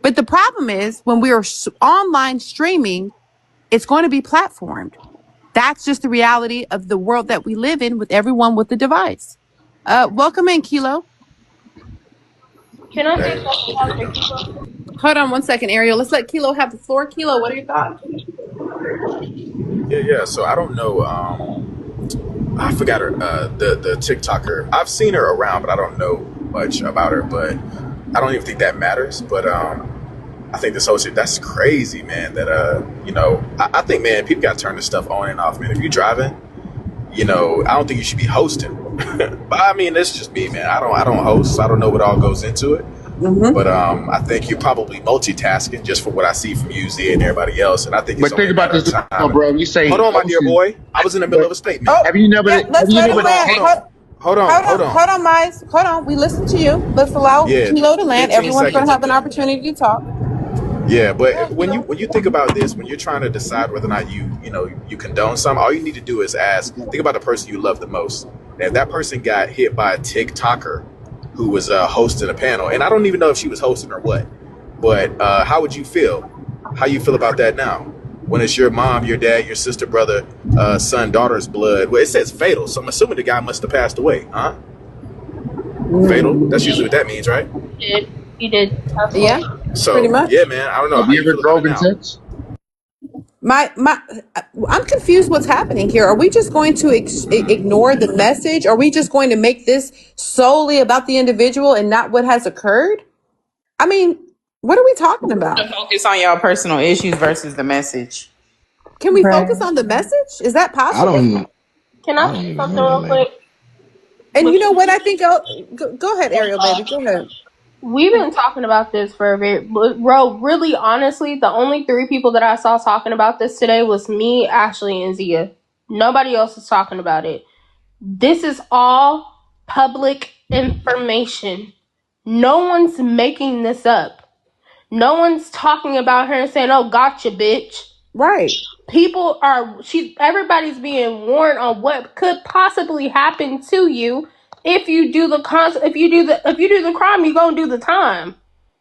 But the problem is when we are online streaming, it's going to be platformed. That's just the reality of the world that we live in with everyone with a device. Welcome in, Kilo. Can I say something after Kilo? Hold on one second, Ariel. Let's let Kilo have the floor. Kilo, what are your thoughts? Yeah. So I don't know. I forgot her. The TikToker. I've seen her around, but I don't know much about her. But I don't even think that matters. But I think this whole shit, that's crazy, man. That I think, man, people got to turn this stuff on and off, man. If you're driving, I don't think you should be hosting. But I mean, that's just me, man. I don't host. So I don't know what all goes into it. Mm-hmm. But I think you're probably multitasking, just from what I see from you, Z, and everybody else. And I think it's but think about this, bro. You say, hold on, my dear boy. I was in the middle of a statement. Have you never? Let's let him land. Hold on, Miles. Hold on. We listen to you. Let's allow Kilo to land. Everyone's going to have an opportunity to talk. Yeah, but when you think about this, when you're trying to decide whether or not you condone something, all you need to do is think about the person you love the most. And if that person got hit by a TikToker who was hosting a panel, and I don't even know if she was hosting or what, but how would you feel? How you feel about that now? When it's your mom, your dad, your sister, brother, son, daughter's blood. Well, it says fatal, so I'm assuming the guy must have passed away, huh? Fatal? That's usually what that means, right? He did. Yeah. So, pretty much. Yeah, man. I don't know. Have you ever drove in Texas? I'm confused what's happening here. Are we just going to ignore the message? Are we just going to make this solely about the individual and not what has occurred? I mean, what are we talking about? Focus on y'all personal issues versus the message. Can we focus on the message? Is that possible? Can I say something real quick? And you know what I think? Go ahead, Ariel, baby. Go ahead. We've been talking about this for really honestly, the only 3 people that I saw talking about this today was me, Ashley, and Zia. Nobody else is talking about it. This is all public information. No one's making this up. No one's talking about her and saying, "Oh, gotcha, bitch." Right. Everybody's being warned on what could possibly happen to you if you do the crime. You're gonna do the time.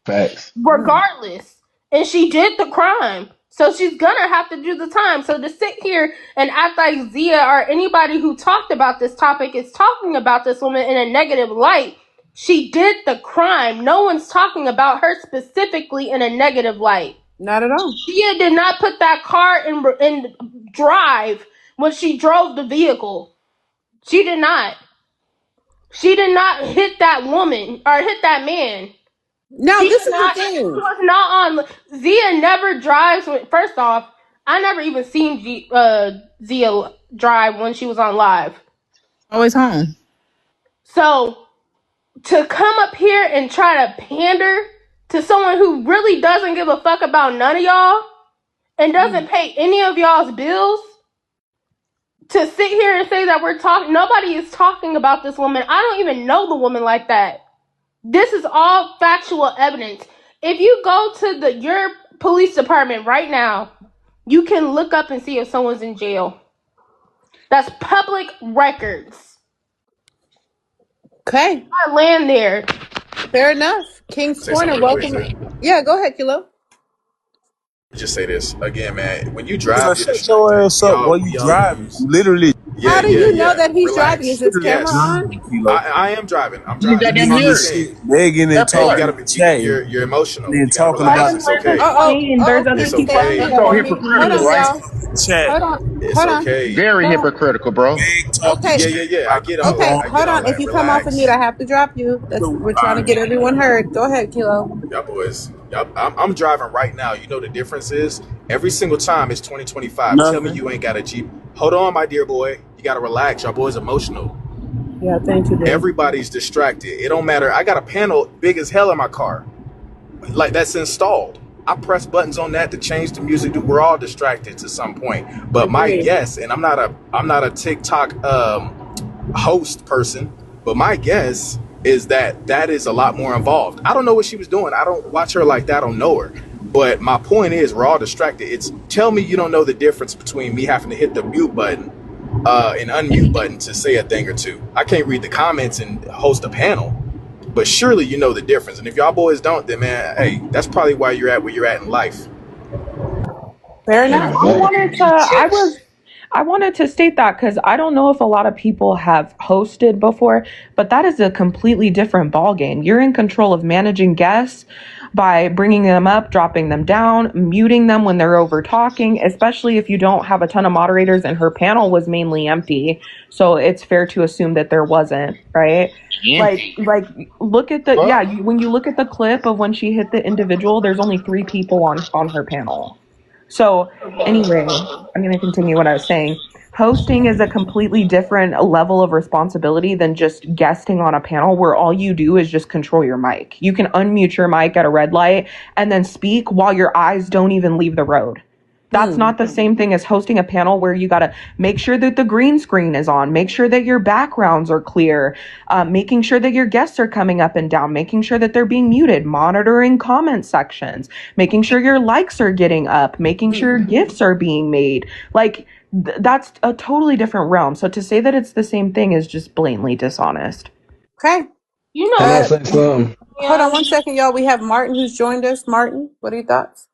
Facts. Regardless, and she did the crime, so she's gonna have to do the time. So to sit here and act like Zia or anybody who talked about this topic is talking about this woman in a negative light. She did the crime. No one's talking about her specifically in a negative light. Not at all. Zia did not put that car in drive when she drove the vehicle. She did not. She did not hit that woman or hit that man. No, this is the thing. She was not on. Zia never drives. First off, I never even seen Zia drive when she was on live. Always home. So to come up here and try to pander to someone who really doesn't give a fuck about none of y'all and doesn't pay any of y'all's bills, to sit here and say that nobody is talking about this woman. I don't even know the woman like that. This is all factual evidence. If you go to your police department right now, you can look up and see if someone's in jail. That's public records. Okay. I land there. Fair enough. King's Corner, welcome. Yeah, go ahead, Kilo. Just say this again, man. When you drive, shut your ass up while you driving. Literally. How do you know that he's driving? Is his camera on? I am driving. I'm driving. Begging and talking. You're emotional. Then talking about it's okay. It's okay. That's so hypocritical, right? Chat. It's okay. Very hypocritical, bro. Okay. Yeah. I get all Okay, that. hold on. If you come off of mute, I have to drop you. We're trying to get everyone heard. Go ahead, Kilo. Y'all boys. I'm driving right now. You know the difference is every single time it's 2025. Tell me you ain't got a Jeep. Hold on, my dear boy. You got to relax. Y'all boys emotional. Yeah, thank you, babe. Everybody's distracted. It don't matter. I got a panel big as hell in my car. Like that's installed. I press buttons on that to change the music. We're all distracted to some point. But my guess, and I'm not a TikTok host person, but my guess is that is a lot more involved. I don't know what she was doing. I don't watch her like that. I don't know her. But my point is, we're all distracted. Tell me you don't know the difference between me having to hit the mute button and unmute button to say a thing or two. I can't read the comments and host a panel, but surely you know the difference. And if y'all boys don't, then man, hey, that's probably why you're at where you're at in life. Fair enough. I wanted to state that because I don't know if a lot of people have hosted before, but that is a completely different ballgame. You're in control of managing guests by bringing them up, dropping them down, muting them when they're over talking, especially if you don't have a ton of moderators, and her panel was mainly empty. So it's fair to assume that there wasn't, right? Like look at the, when you look at the clip of when she hit the individual, there's only 3 people on her panel. So anyway, I'm going to continue what I was saying. Hosting is a completely different level of responsibility than just guesting on a panel where all you do is just control your mic. You can unmute your mic at a red light and then speak while your eyes don't even leave the road. That's not the same thing as hosting a panel where you got to make sure that the green screen is on, make sure that your backgrounds are clear, making sure that your guests are coming up and down, making sure that they're being muted, monitoring comment sections, making sure your likes are getting up, making sure gifts are being made. Like, that's a totally different realm. So to say that it's the same thing is just blatantly dishonest. Okay. You know, Can I say something? Hold on one second, y'all. We have Martin who's joined us. Martin, what are your thoughts?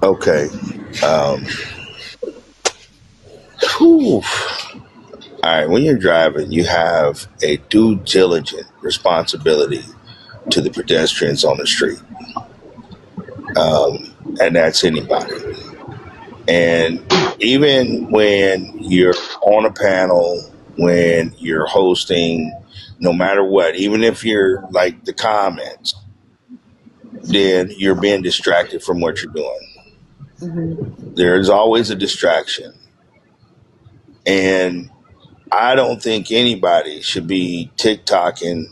Okay. All right. When you're driving, you have a due diligent responsibility to the pedestrians on the street. And that's anybody. And even when you're on a panel, when you're hosting, no matter what, even if you're like the comments, then you're being distracted from what you're doing. There's always a distraction. And I don't think anybody should be TikToking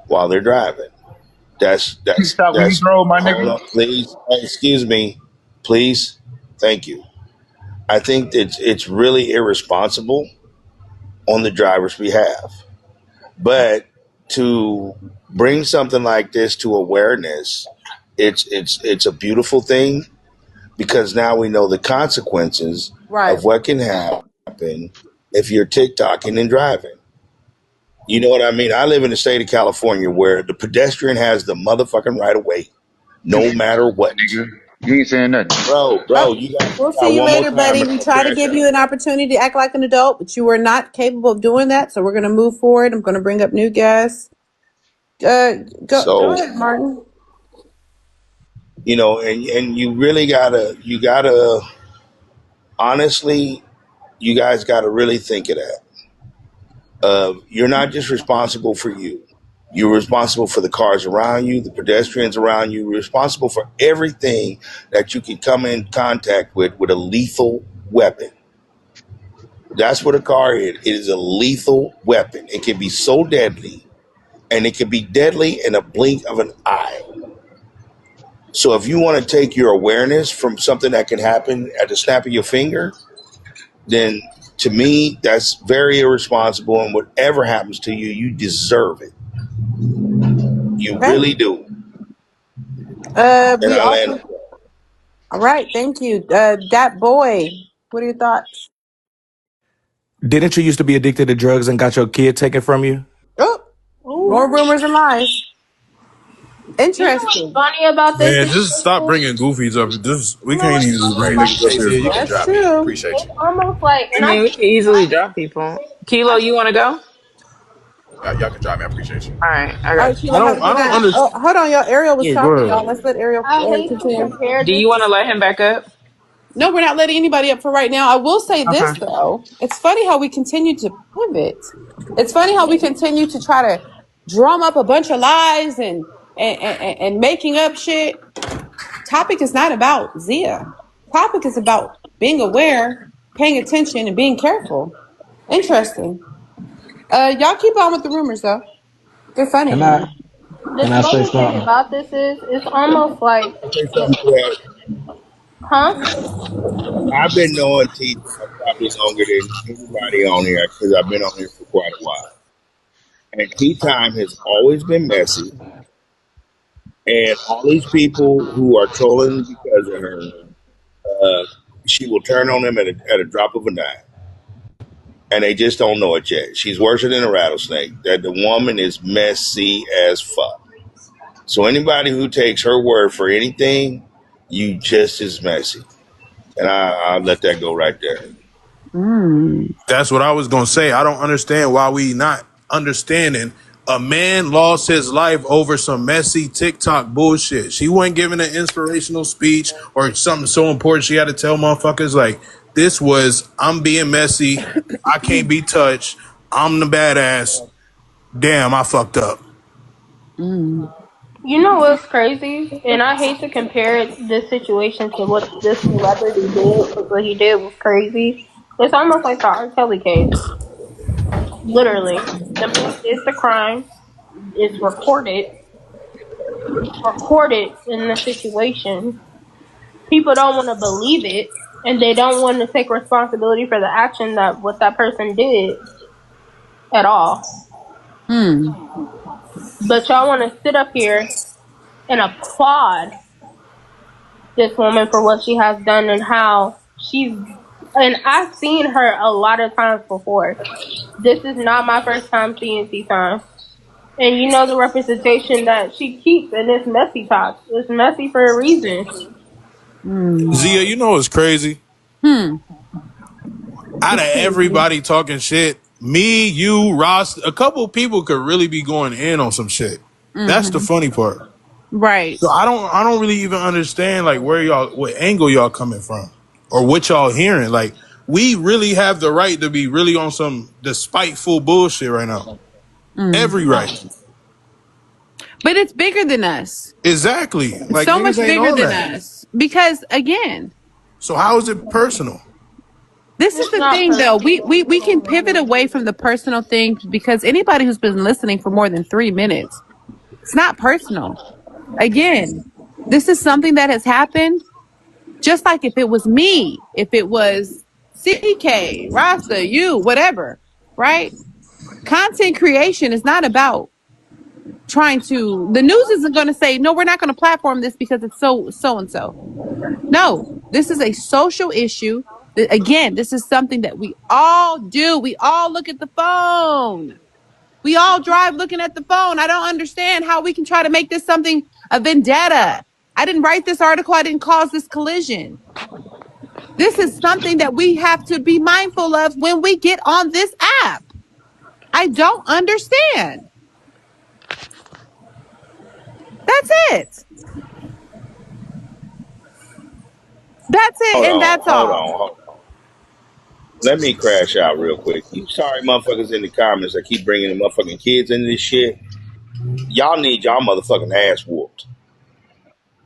while they're driving. That's Where you drove, my hold nigga? on, please. Excuse me. Please. Thank you. I think that it's really irresponsible on the driver's behalf. But to bring something like this to awareness, it's a beautiful thing, because now we know the consequences of what can happen if you're TikToking and driving. You know what I mean? I live in the state of California where the pedestrian has the motherfucking right of way, no matter what. You ain't saying nothing. Bro, you got We'll see you one more later, time buddy. and We I'll try to crash give out. you an opportunity to act like an adult, but you are not capable of doing that. So we're going to move forward. I'm going to bring up new guests. Go ahead, Martin. You know, and you really gotta honestly, you guys gotta really think of that. You're not just responsible for you. You're responsible for the cars around you, the pedestrians around you. You're responsible for everything that you can come in contact with a lethal weapon. That's what a car is. It is a lethal weapon. It can be so deadly, and it can be deadly in a blink of an eye. So if you want to take your awareness from something that can happen at the snap of your finger, then to me, that's very irresponsible. And whatever happens to you, you deserve it. You really do. And We I land. also, all right. Thank you. Dat boy, what are your thoughts? Didn't you used to be addicted to drugs and got your kid taken from you? Oh, more rumors and lies. You know what's Interesting. funny about this? Man, just stop bringing goofies up. We You know can't what's even just funny bring about niggas up Hey, here. Zia, you can That's drop me. true. Appreciate it's you. almost like, I and I mean, we think can easily drop people. Kilo, you want to go? All Y'all can drop me. I appreciate you. right, I All right, got you. Sheila, have a I good don't night. understand. Oh, hold on, y'all. Ariel was Yeah, go talking, y'all. ahead. Let's let Ariel I hate to continue. compare Do this you to want to let him back up? No, we're not letting anybody up for right now. I will say this, Okay. though. It's funny how we continue to pivot. It's funny how we continue to try to drum up a bunch of lies and making up shit. Topic is not about Zia. Topic is about being aware, paying attention, and being careful. Interesting. Y'all keep on with the rumors, though. They're funny. Can I the can I say funny thing something? about this is it's almost like, Say something, Brad. huh? I've been knowing T probably longer than anybody on here, because I've been on here for quite a while. And Tea Time has always been messy. And all these people who are trolling because of her, she will turn on them at a drop of a dime. And they just don't know it yet. She's worse than a rattlesnake. That the woman is messy as fuck. So anybody who takes her word for anything, you just as messy. And I'll let that go right there. That's what I was gonna say. I don't understand why we not understanding. A man lost his life over some messy TikTok bullshit. She wasn't giving an inspirational speech or something so important she had to tell motherfuckers like this was I'm being messy. I can't be touched. I'm the badass. Damn, I fucked up. You know what's crazy? And I hate to compare this situation to what this celebrity did, because what he did was crazy. It's almost like the R. Kelly case. Literally. The man did the crime. It's recorded. It's recorded in the situation. People don't want to believe it, and they don't want to take responsibility for the action that what that person did at all. But y'all want to sit up here and applaud this woman for what she has done and how she's, and I've seen her a lot of times before. This is not my first time seeing TeaTyme. And you know the representation that she keeps in this messy talk. It's messy for a reason. Zia, you know what's crazy? Out of everybody talking shit, me, you, Ross, a couple people could really be going in on some shit. That's the funny part. Right. So I don't really even understand like where y'all, what angle y'all coming from or what y'all hearing. Like we really have the right to be really on some despiteful bullshit right now. Every right. But it's bigger than us. Exactly. Like So much niggas ain't bigger on than that. us. Because again, So how is it personal? this is It's the not thing though. personal. We can pivot away from the personal thing because anybody who's been listening for more than 3 minutes, it's not personal. Again, this is something that has happened. Just like if it was me, if it was CK, Rasta, you, whatever, right? Content creation is not about trying to, the news isn't going to say, no, we're not going to platform this because it's so and so. No, this is a social issue. Again, this is something that we all do. We all look at the phone. We all drive looking at the phone. I don't understand how we can try to make this something a vendetta. I didn't write this article. I didn't cause this collision. This is something that we have to be mindful of when we get on this app. I don't understand. That's it. That's it, and that's Hold all. on. Let me crash out real quick. You sorry motherfuckers in the comments that keep bringing the motherfucking kids into this shit. Y'all need y'all motherfucking ass whooped.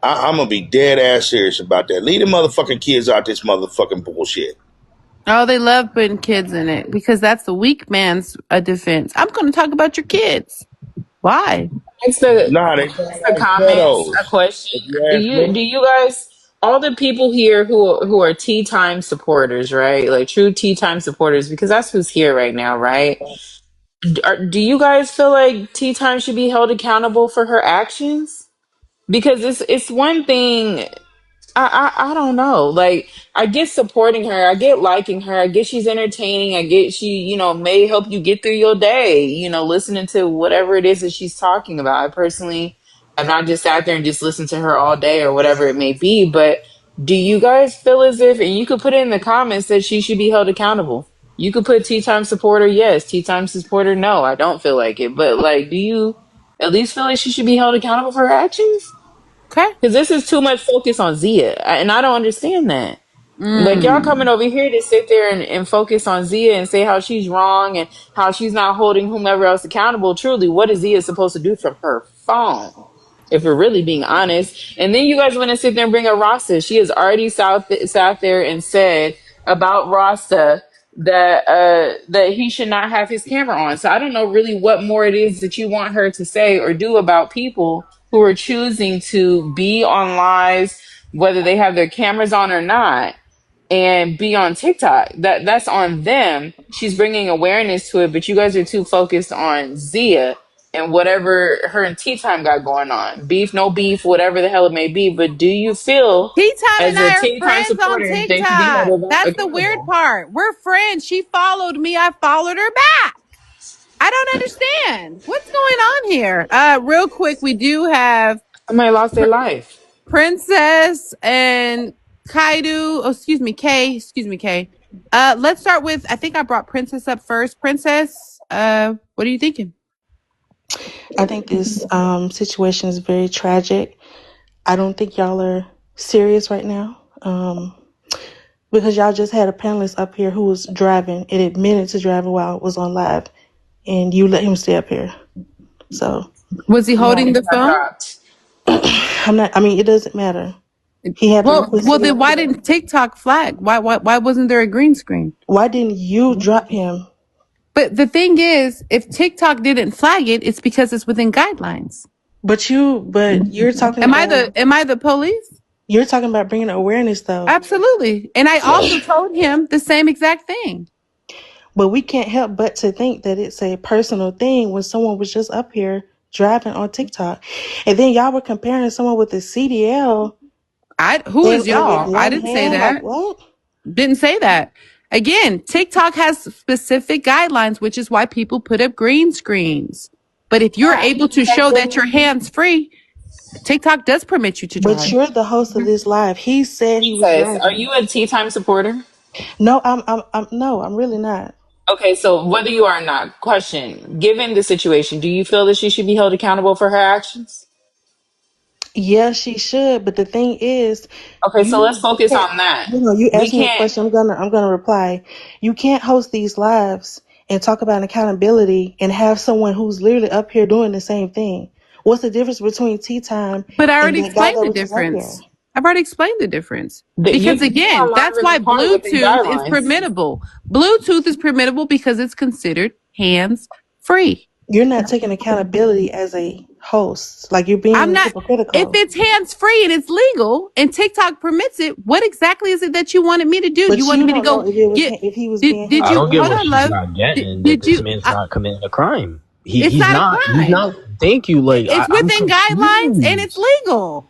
I'm gonna be dead ass serious about that. Leave the motherfucking kids out this motherfucking bullshit. Oh, they love putting kids in it because that's the weak man's defense. I'm going to talk about your kids. Why? It's the Nah, they it's sound the like comments. A ghettos. question: If you Do ask me. you guys, all the people here who are Tea Time supporters, right? Like true Tea Time supporters, because that's who's here right now, right? Do you guys feel like Tea Time should be held accountable for her actions? Because it's one thing. I don't know. Like I get supporting her, I get liking her, I get she's entertaining, I get she, may help you get through your day, listening to whatever it is that she's talking about. I personally have not just sat there and just listened to her all day or whatever it may be, but do you guys feel as if, and you could put it in the comments, that she should be held accountable? You could put Tea Time supporter, yes, Tea Time supporter, no, I don't feel like it. But like, do you at least feel like she should be held accountable for her actions? Okay. Because this is too much focus on Zia, and I don't understand that. Like y'all coming over here to sit there and focus on Zia and say how she's wrong and how she's not holding whomever else accountable. Truly, what is Zia supposed to do from her phone? If we're really being honest. And then you guys want to sit there and bring up Rasta. She has already sat there and said about Rasta that he should not have his camera on. So I don't know really what more it is that you want her to say or do about people who are choosing to be on lives, whether they have their cameras on or not, and be on TikTok. That's on them. She's bringing awareness to it, but you guys are too focused on Zia and whatever her and Tea Time got going on. Beef, no beef, whatever the hell it may be. But do you feel Tea Time as and a I are Tea Time friends on supporter they should be TikTok. held That's the weird accountable? part. We're friends. She followed me. I followed her back. I don't understand. What's going on here? Real quick, we do have Somebody lost their life. Princess and Kaidu. Oh, excuse me, Kay. Excuse me, Kay. Let's start with. I think I brought Princess up first. Princess, what are you thinking? I think this situation is very tragic. I don't think y'all are serious right now. Because y'all just had a panelist up here who was driving and admitted to driving while it was on live, and you let him stay up here. So was he holding the phone? I mean, it doesn't matter. He had well, then why didn't TikTok flag? Why wasn't there a green screen? Why didn't you drop him? But the thing is, if TikTok didn't flag it, it's because it's within guidelines. But you're talking. Am I the police? You're talking about bringing awareness, though. Absolutely, and I also told him the same exact thing. But we can't help but to think that it's a personal thing when someone was just up here driving on TikTok, and then y'all were comparing someone with a CDL. Who is y'all? I didn't say that. Like, what? Didn't say that. Again, TikTok has specific guidelines, which is why people put up green screens. But if you're able to show that your hands free, TikTok does permit you to drive. But you're the host of this live. He said he was driving. Are you a Tea Time supporter? No, I'm really not. Okay, so whether you are or not, question, given the situation, do you feel that she should be held accountable for her actions? Yeah, she should, but the thing is, okay, so let's focus on that. You asked me a question. I'm gonna reply. You can't host these lives and talk about accountability and have someone who's literally up here doing the same thing. What's the difference between Tea Time? But I already explained the difference. I've already explained the difference. Because again, that's why Bluetooth is permittable. Bluetooth is permittable because it's considered hands free. You're not taking accountability as a host. Like, you're being hypocritical. If it's hands free and it's legal and TikTok permits it, what exactly is it that you wanted me to do? But you wanted me to go if he was being I don't get what she's not getting. This man's not committing a crime. He's not a crime. He's not. Thank you. Like, it's within guidelines and it's legal.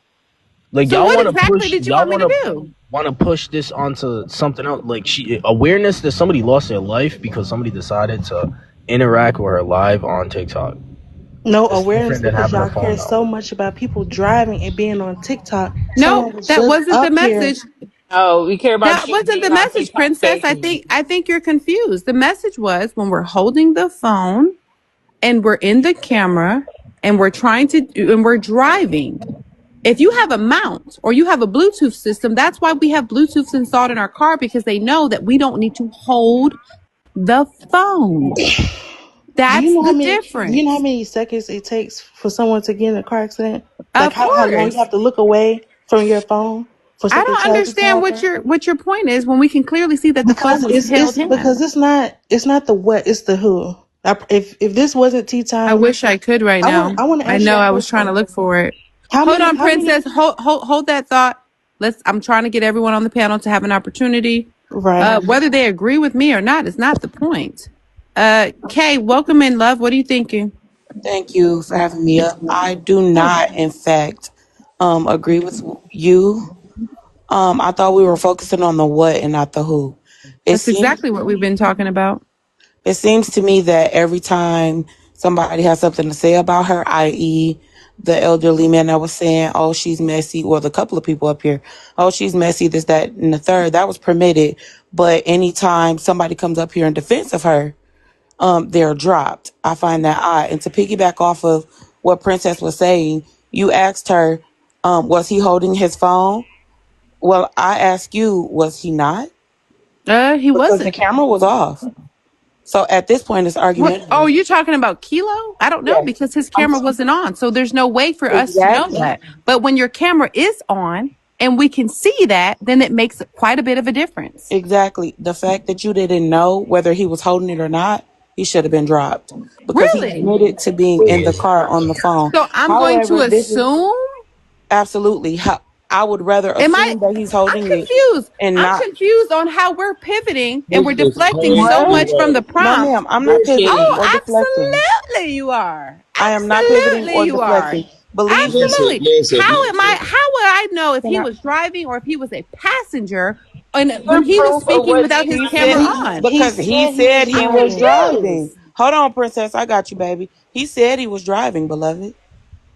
Like, so y'all what want to exactly push. Did you Y'all want me to do? Want to push this onto something else? Like, awareness that somebody lost their life because somebody decided to interact with her live on TikTok. No, awareness because y'all care so much about people driving and being on TikTok. No, that wasn't the message. Oh, we care about that wasn't the message, Princess. I think you're confused. The message was when we're holding the phone and we're in the camera and we're driving. If you have a mount or you have a Bluetooth system, that's why we have Bluetooth installed in our car, because they know that we don't need to hold the phone. That's the difference. Do you know how many seconds it takes for someone to get in a car accident? Like, how long you have to look away from your phone? I don't understand what your point is when we can clearly see that the phone was held in. Because it's not the what, it's the who. If this wasn't Tea Time, I wish I could right now. I know I was trying to look for it. Hold on, Princess. Hold that thought. I'm trying to get everyone on the panel to have an opportunity. Right. Whether they agree with me or not is not the point. Kay, welcome in, love. What are you thinking? Thank you for having me up. I do not, in fact, agree with you. I thought we were focusing on the what and not the who. That's exactly what we've been talking about. It seems to me that every time somebody has something to say about her, i.e., the elderly man that was saying, oh, she's messy, or the couple of people up here, oh, she's messy, this, that, and the third, that was permitted. But anytime somebody comes up here in defense of her, they're dropped. I find that odd. And to piggyback off of what Princess was saying, you asked her, was he holding his phone? Well, I ask you, was he not? He wasn't. Because the camera was off. So at this point, it's argument. Oh, you're talking about Kilo? I don't know, because his camera wasn't on. So there's no way for us to know that. But when your camera is on and we can see that, then it makes quite a bit of a difference. Exactly. The fact that you didn't know whether he was holding it or not, he should have been dropped. Because he admitted to being in the car on the phone. So I'm going to assume? Absolutely. I would rather assume that he's holding it. I'm confused. I'm confused on how we're pivoting and we're deflecting so much from the prompt. No, ma'am, I'm not pivoting or deflecting. Absolutely you are. I am not pivoting or deflecting. Believe absolutely. How would I know if he was driving or if he was a passenger and when he was speaking without his camera on? Because he said he was driving. Hold on, Princess. I got you, baby. He said he was driving, beloved.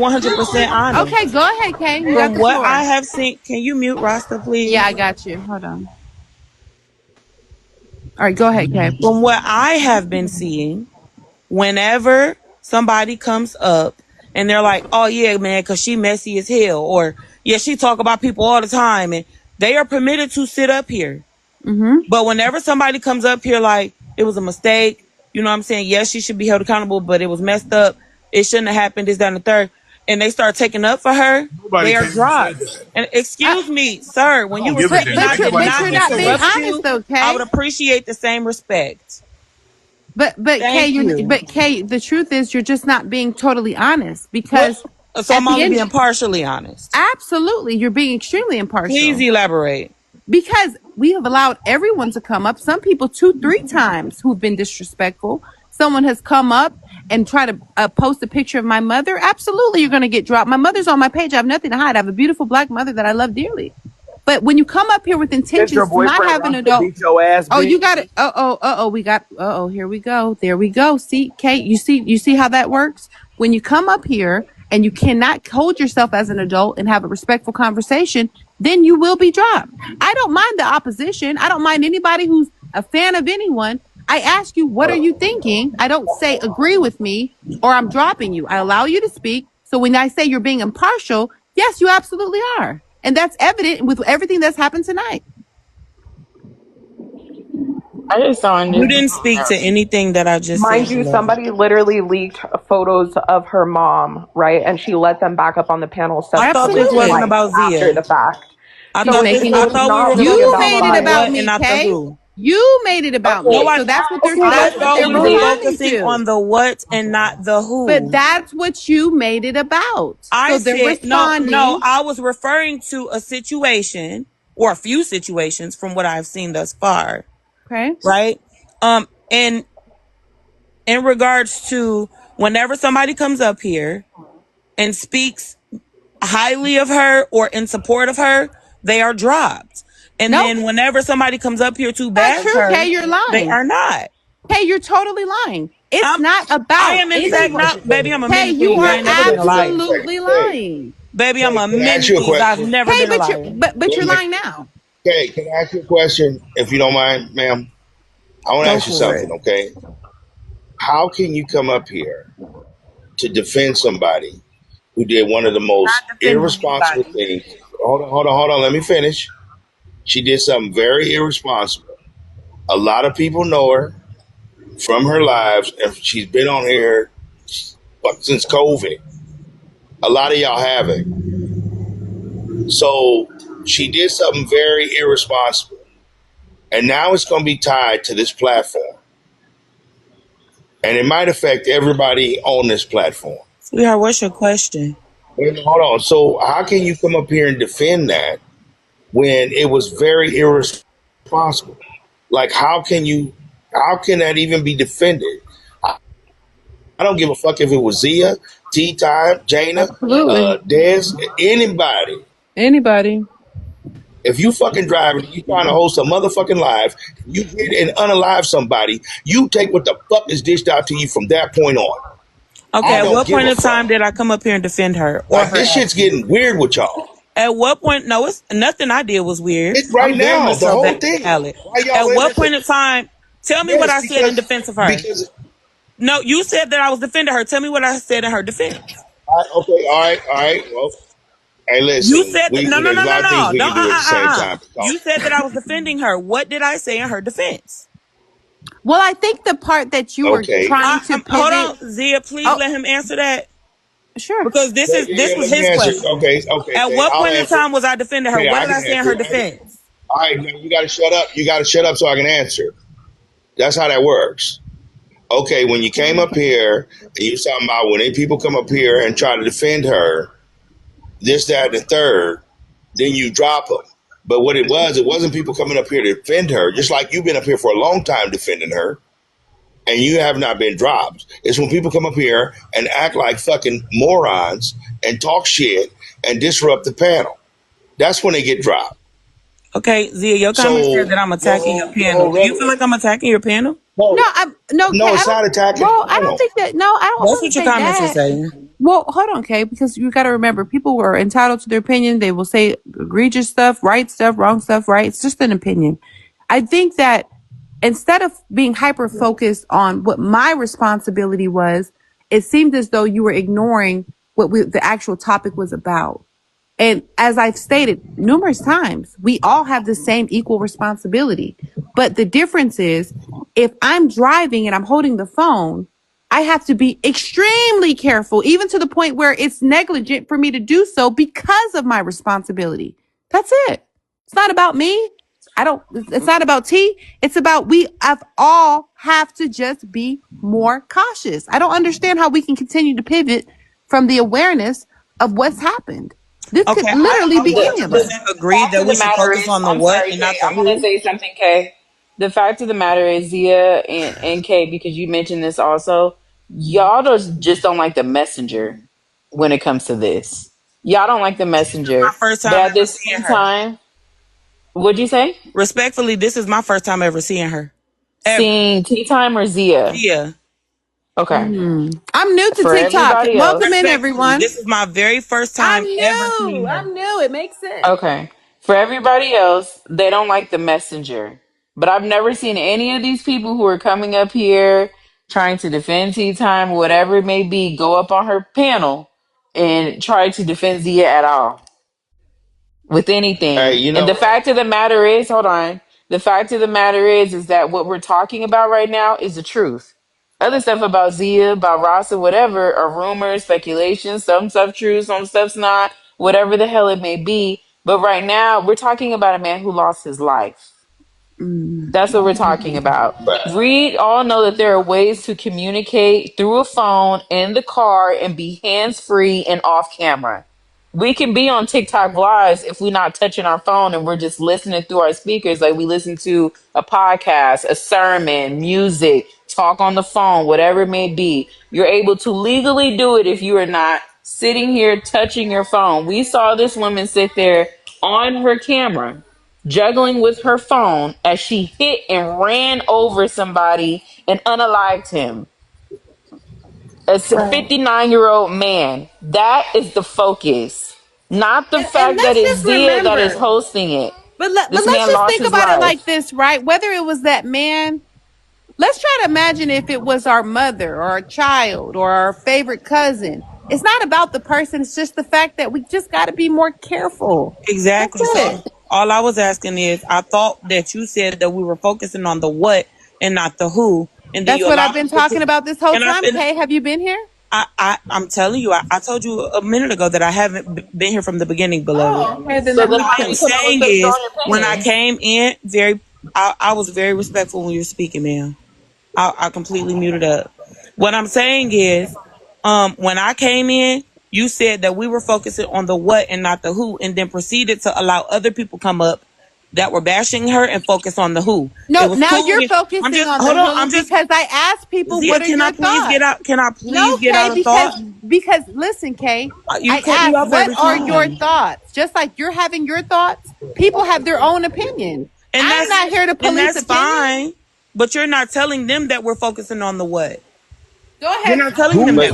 100% honest. Okay, go ahead, Kay. You got From the what floor. I have seen, can you mute Rasta, please? Yeah, I got you. Hold on. All right, go ahead, Kay. From what I have been seeing, whenever somebody comes up and they're like, oh yeah, man, cause she messy as hell, or yeah, she talk about people all the time, and they are permitted to sit up here. Mm-hmm. But whenever somebody comes up here like it was a mistake, you know what I'm saying? Yes, she should be held accountable, but it was messed up. It shouldn't have happened. This, that, and the third. And they start taking up for her. Nobody They are came and said dropped. that. And excuse me, sir, when I you don't were give a speaking, damn. I Ain't did nobody not came you're and not said being interrupt that. honest, you. though, I Kay. would appreciate the same respect. But Thank you. Kay, the truth is you're just not being totally honest What? because So at I'm the only end, being partially honest. absolutely, you're being extremely Please impartial elaborate. because we have allowed everyone to come up. Some people 2-3 times who've been disrespectful. Someone has come up and try to post a picture of my mother. Absolutely, you're going to get dropped. My mother's on my page. I have nothing to hide. I have a beautiful black mother that I love dearly. But when you come up here with Since your intentions to not boyfriend have an wants to adult, beat your ass, oh, you bitch. got it. Here we go. There we go. See, Kate, you see how that works? When you come up here and you cannot hold yourself as an adult and have a respectful conversation, then you will be dropped. I don't mind the opposition. I don't mind anybody who's a fan of anyone. I ask you, what are you thinking? I don't say agree with me or I'm dropping you. I allow you to speak. So when I say you're being impartial, yes, you absolutely are. And that's evident with everything that's happened tonight. I just don't understand. You didn't speak to anything that I just said. Mind you, somebody literally leaked photos of her mom, right? And she let them back up on the panel I thought this subsequently, wasn't like about after Zia. the fact. I So thought it we was not were really focusing You about on made the it bias. about what and me, not the Kay. who. You made it about No, me. I So that's what I that's what thought they're we were responding focusing to. on the what and not the But who. that's what you made it about. I So they're said no. responding. I was referring to a situation or a few situations from what I've seen thus far. Okay. Right. And in regards to whenever somebody comes up here and speaks highly of her or in support of her, they are dropped. And Nope. then whenever somebody comes up here to Not bash true, her, Kay. You're they lying. are not. Kay, you're totally lying. It's not I about am in fact anyone. not, baby. I'm a Kay, many you things. I are ain't never been a liar. absolutely lying. Baby, I'm a Can I ask many you a things. I've question? never Kay, been a liar. but you're lying now. Okay, can I ask you a question, if you don't mind, ma'am? I want to Go ask you for it. something, okay? How can you come up here to defend somebody who did one of the most Not defending irresponsible anybody. things? Hold on. Let me finish. She did something very irresponsible. A lot of people know her from her lives, and she's been on here since COVID. A lot of y'all haven't. So she did something very irresponsible. And now it's going to be tied to this platform. And it might affect everybody on this platform. Sweetheart, what's your question? Wait, hold on. So how can you come up here and defend that when it was very irresponsible? Like, how can that even be defended? I don't give a fuck if it was Zia, TeaTyme, Jana, Absolutely. Des, anybody. If you fucking driving, you trying to host a motherfucking live, you hit and unalive somebody, you take what the fuck is dished out to you from that point on. Okay, I at don't what give point a in time fuck. did I come up here and defend her or Like, her this shit's actions? getting weird with y'all. At what point? No, it's nothing I did was weird. It's right I'm very now, much the so whole thing. valid. Why y'all At letting what this? point in time? Tell me what Yes, I said in defense of her. because No, you said that I was defending her. Tell me what I said in her defense. okay, all right. Well, hey, You listen, said that, no. there's a lot of things we Don't. can do at the same time. You said that I was defending her. What did I say in her defense? Well, I think the part that you were Okay. trying to Hold pivot. on, Zia. Please let him answer that Sure. because this was Let me his answer. question. Okay, At okay, what I'll point in answer. time was I defending her? Okay, What I did I can say in answer. her defense? All right, now you got to shut up. You got to shut up so I can answer. That's how that works. Okay, when you came up here and you talking about when people come up here and try to defend her, this, that, and the third, then you drop them. But what it wasn't people coming up here to defend her, just like you've been up here for a long time defending her, and you have not been dropped. It's when people come up here and act like fucking morons and talk shit and disrupt the panel. That's when they get dropped. Okay, Zia, your comment said that I'm attacking your panel. Do you feel like I'm attacking your panel? No, Kay, it's not attacking. Well, I don't think that. No, I That's wouldn't what your say comments are that. saying. Well, hold on, Kay, because you got to remember, people were entitled to their opinion. They will say egregious stuff, right stuff, wrong stuff, right? It's just an opinion. I think that instead of being hyper focused on what my responsibility was, it seemed as though you were ignoring what the actual topic was about. And as I've stated numerous times, we all have the same equal responsibility. But the difference is, if I'm driving and I'm holding the phone, I have to be extremely careful, even to the point where it's negligent for me to do so because of my responsibility. That's it. It's not about me. It's not about T. It's about we all have to just be more cautious. I don't understand how we can continue to pivot from the awareness of what's happened. This could literally be any of us. Agree that we should focus on the what and not the who. I'm gonna say something, Kay. The fact of the matter is, Zia and Kay, because you mentioned this also, y'all just don't like the messenger when it comes to this. Y'all don't like the messenger. My first time but at ever this seeing her. time, what'd you say? Respectfully, this is my first time ever seeing her. Seeing TeaTyme or Zia? Zia. Okay. I'm new to For TikTok. everybody Welcome else, in, everyone. This is my very first time ever seeing her. I'm new. It makes sense. Okay. For everybody else, they don't like the messenger. But I've never seen any of these people who are coming up here trying to defend TeaTyme, whatever it may be, go up on her panel and try to defend Zia at all with anything. Hey, And the fact of the matter is, hold on. The fact of the matter is that what we're talking about right now is the truth. Other stuff about Zia, about Rasa, whatever, are rumors, speculations. Some stuff true, some stuff's not. Whatever the hell it may be. But right now, we're talking about a man who lost his life. That's what we're talking about. We all know that there are ways to communicate through a phone in the car and be hands-free and off camera. We can be on TikTok lives if we're not touching our phone and we're just listening through our speakers like we listen to a podcast, a sermon, music, talk on the phone, whatever it may be. You're able to legally do it if you are not sitting here touching your phone. We saw this woman sit there on her camera, juggling with her phone as she hit and ran over somebody and unalived him. A 59-year-old man. That is the focus. Not the fact that it's Zia that is hosting it. But let's just think about it like this, right? Whether it was that man, let's try to imagine if it was our mother or our child or our favorite cousin. It's not about the person. It's just the fact that we just got to be more careful. Exactly. So all I was asking is, I thought that you said that we were focusing on the what and not the who. And that's what I've been talking about this whole time. Kay, have you been here? I'm telling you, I told you a minute ago that I haven't been here from the beginning, beloved. Okay, then What I'm saying is, when I came in, I was very respectful when you were speaking, ma'am. I completely muted up. What I'm saying is, when I came in, you said that we were focusing on the what and not the who, and then proceeded to allow other people come up that were bashing her and focus on the who. No, now you're focusing on the who because I asked people, Zia, what are your thoughts? Can I please get out a thought? Because listen, Kay, you cut me off what are your thoughts? Just like you're having your thoughts, people have their own opinion. And I'm not here to police and that's fine, but you're not telling them that we're focusing on the what. Go ahead. You're not telling them that.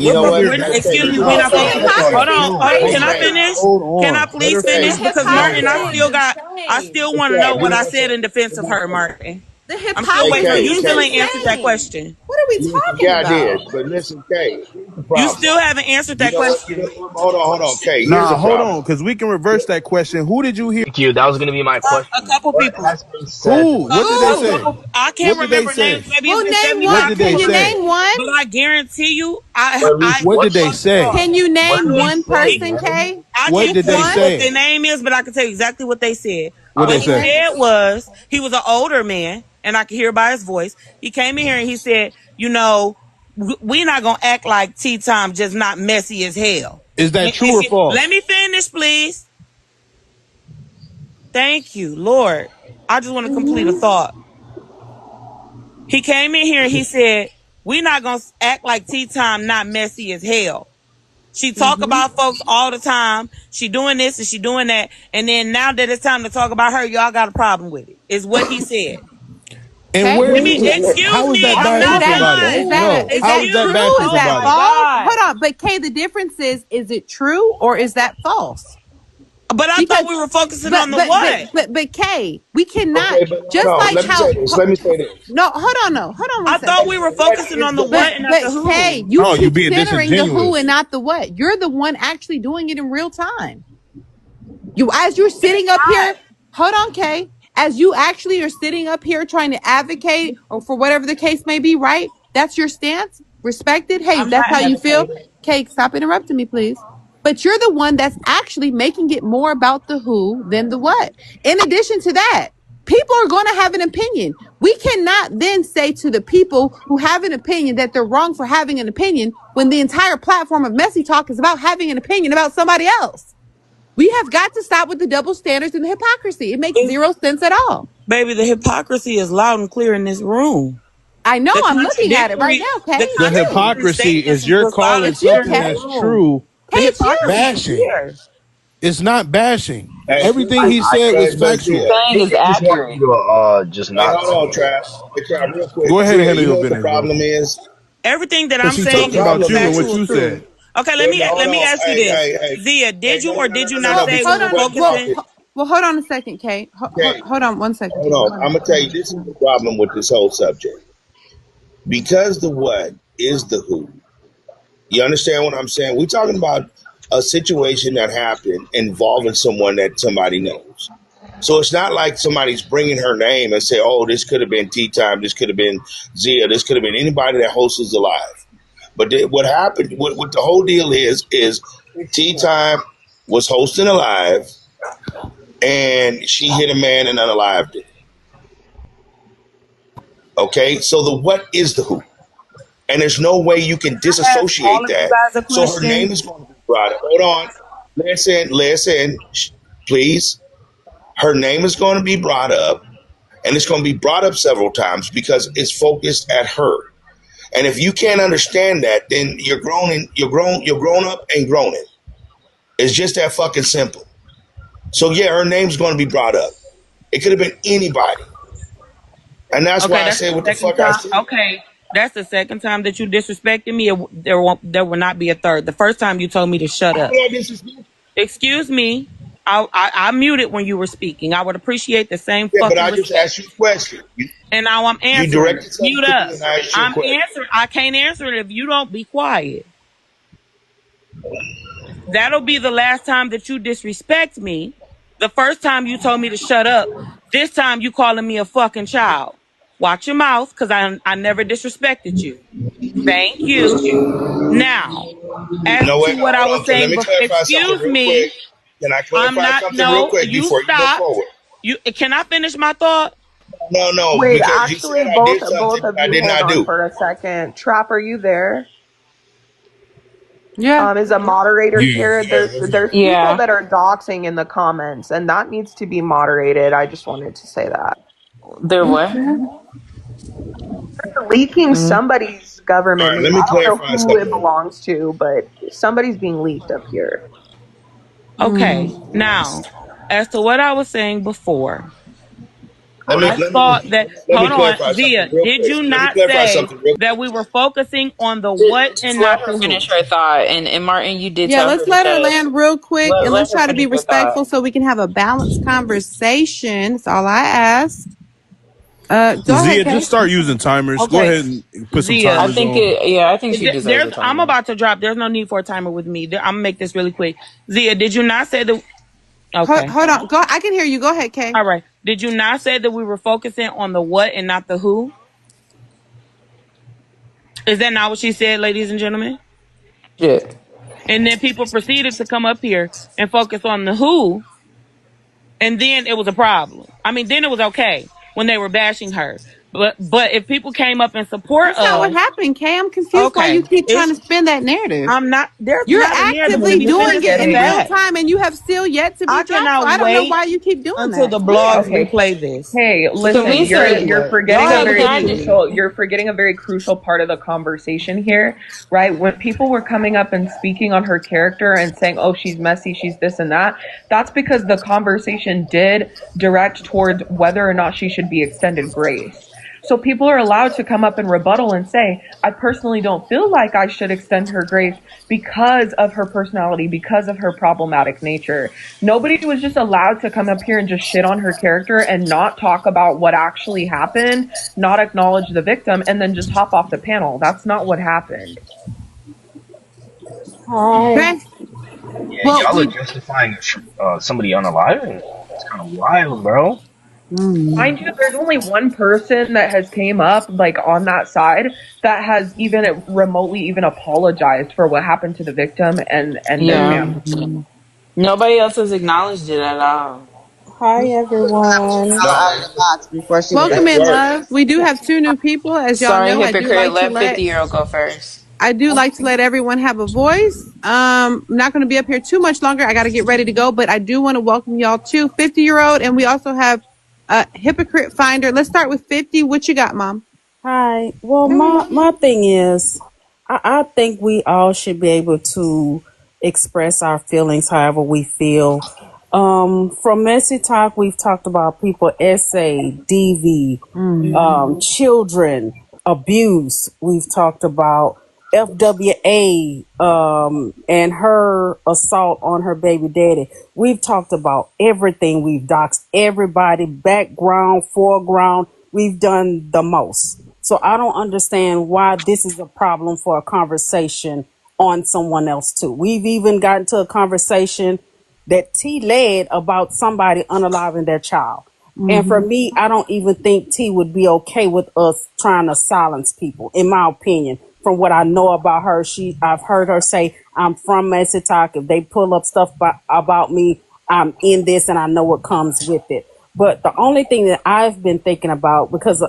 Excuse me, we're not focusing. Hold on. Can I finish? Can I please finish? Because Martin, I still want to know what I said in defense of her, Martin. I'm still waiting for you. Still ain't answered that question. What are we talking about? Yeah, I did. But listen, Kay, you still haven't answered that question. Hold on, Kay. Hold on, because we can reverse that question. Who did you hear? Thank you. That was going to be my question. A couple people. Who? What did they say? I can't remember names. Maybe what did they say? Can you name one? But I guarantee you, what did they say? Can you name one person, Kay? What did they say? What their name is, but I can tell you exactly what they said. What he said was, he was an older man, and I could hear by his voice. He came in here and he said, we're not going to act like TeaTyme just not messy as hell. Is that true or false? Let me finish, please. Thank you, Lord. I just want to complete a thought. He came in here and he said, we're not going to act like TeaTyme not messy as hell. She talk about folks all the time. She doing this and she doing that. And then now that it's time to talk about her, y'all got a problem with it, is what he said. And how is that bad for somebody? How is that bad for somebody? Hold on, but Kay, the difference is it true or is that false? But I thought we were focusing on the what? But Kay, we cannot Okay, but hold just on. like Let me how. say this. Let me say this. No, hold on, no, hold on one I thought second. we were What focusing is on the the what who? and not the But Kay, who. you No, you keep being centering the who disingenuous. and not the what. You're the one actually doing it in real time. You, as you're sitting up here, hold on, Kay. As you actually are sitting up here trying to advocate or for whatever the case may be, right? That's your stance. Respected. Hey, I'm not that's how you feel. advocating. Kay, stop interrupting me, please. But you're the one that's actually making it more about the who than the what. In addition to that, people are going to have an opinion. We cannot then say to the people who have an opinion that they're wrong for having an opinion when the entire platform of Messy Talk is about having an opinion about somebody else. We have got to stop with the double standards and the hypocrisy. It makes zero sense at all. Baby, the hypocrisy is loud and clear in this room. I know, The I'm looking at it right contradictory, now, Kay. the It's The you. contradictory hypocrisy statements is is you're what's loud calling and It's you, clear in something this Kay. that's room. true Kay, The it's you. hypocrisy is bashing. here. It's not bashing. Hey, Everything he said was but yeah, factual. Saying He is can just want accurate. you to just hey, not hold say on, it. Trav. Hey, Trav, real quick. Go ahead and Zia, handle you know your what the business, bro. problem is? Everything that Because I'm he The saying talking is about problem you and is, what factual you truth. said. Okay, wait a minute, let hold me on. ask you Hey, this. hey, hey, Zia, hey, did you or did you not Well, no, say because we hold were of on. what focusing? Hold on a second, Kay. Okay, Hold on one second, hold Kay. on. Hold I'm on. gonna tell you, this is the problem with this whole subject. Because the what is the who. You understand what I'm saying? We're talking about a situation that happened involving someone that somebody knows. So it's not like somebody's bringing her name and say, "Oh, this could have been Tea Time. This could have been Zia. This could have been anybody that hosts is alive." But what happened? What the whole deal is Tea Time was hosting alive, and she hit a man and unalived it. Okay, so the what is the who, and there's no way you can I ask all disassociate of you that. guys a So her name question. is going to be brought up. Hold on, listen, please. Her name is going to be brought up, and it's going to be brought up several times because it's focused at her. And if you can't understand that, then you're grown up and groaning. It's just that fucking simple. So yeah, her name's going to be brought up. It could have been anybody, and that's Okay, why I that's the said what the second fuck I time. said. Okay, that's the second time that you disrespected me. There will not be a third. The first time you told me to shut How up. did I disrespect? Excuse me. I muted when you were speaking. I would appreciate the same Yeah, but fucking I just respect. asked you a question. And now I'm You answering it. directed something Mute to up. me, and I asked you a I'm question. answering. I can't answer it if you don't be quiet. That'll be the last time that you disrespect me. The first time you told me to shut up. This time you calling me a fucking child. Watch your mouth, because I never disrespected you. Thank you. Now, as No, to wait, what I hold was on. Let saying me before, clarify something excuse real quick. me. Can I I'm clarify not, something real no, quick you before you go stop. forward? You can I finish my thought? No, Wait, because you said actually, I did both something of that I you did hold not on do. for a second. Trap, are you there? Yeah. Is a moderator Yeah. here? There's people Yeah. that are doxing in the comments, and that needs to be moderated. I just wanted to say that. They're what? Okay. They're leaking Mm. somebody's All government right, name. let me I don't know clarify who it something. belongs to, but somebody's being leaked up here. Okay. Now, as to what I was saying before, Let me I let me thought that, let me hold on, clarify something Zia, real did quick. you Let me not clarify say something real that quick. we were focusing on the what Just and let not her the finish who? her thought. And Martin, you did Yeah, tell her let's to let her shut up. land real quick and Let let's her try to be finish her thought. respectful so we can have a balanced conversation. That's all I ask. Go ahead, Zia, Kay. just start using timers. Go Okay, ahead and put some Zia, I timers think on. it. Yeah, I think she deserves there's, a I'm timer. about to drop. There's no need for a timer with me. I'm gonna make this really quick. Zia, did you not say that? Okay. Hold on. Go. I can hear you. Go ahead, Kay. All right. Did you not say that we were focusing on the what and not the who? Is that not what she said, ladies and gentlemen? Shit. And then people proceeded to come up here and focus on the who, and then it was a problem. I mean, then it was okay when they were bashing her. But if people came up in support That's not what of, happened, Kay. I'm confused why you okay, keep trying it's to spin that narrative. I'm not there's You're not a narrative because actively you doing just it said in real that. time and you have still yet to be I dropped. So cannot I don't know wait why you keep doing until that. the Go ahead. blogs Okay. replay this. Hey, Because listen, it's Teresa, you're crazy. forgetting Y'all a have a very can I just? tea. crucial you're forgetting a very crucial part of the conversation here, right? When people were coming up and speaking on her character and saying, "Oh, she's messy, she's this and that," that's because the conversation did direct towards whether or not she should be extended grace. So people are allowed to come up and rebuttal and say, I personally don't feel like I should extend her grace because of her personality, because of her problematic nature. Nobody was just allowed to come up here and just shit on her character and not talk about what actually happened, not acknowledge the victim, and then just hop off the panel. That's not what happened. Yeah, Okay. Well, y'all are justifying somebody unaliving. It's kind of wild, bro. Mind you, there's only one person that has came up like on that side that has even remotely even apologized for what happened to the victim and their Yeah. family. Nobody else has acknowledged it at all. Hi, everyone. No, Out of the box before she went. welcome that's in, right. love. We do have two new people, as y'all Sorry, know. hypocrite. Let 50-year-old go first. I do like to let everyone have a voice. I'm not going to be up here too much longer. I got to get ready to go, but I do want to welcome y'all to 50-year-old, and we also have a hypocrite finder. Let's start with 50. What you got, Mom? Hi. Well, my thing is, I think we all should be able to express our feelings however we feel. From Messy Talk, we've talked about people, essay, DV, children, abuse. We've talked about FWA, and her assault on her baby daddy. We've talked about everything. We've doxed everybody, background, foreground. We've done the most. So I don't understand why this is a problem for a conversation on someone else too. We've even gotten to a conversation that T led about somebody unaliving their child. And for me, I don't even think T would be okay with us trying to silence people, in my opinion. From what I know about her, I've heard her say, I'm from Messy Talk. If they pull up stuff about me, I'm in this and I know what comes with it. But the only thing that I've been thinking about, because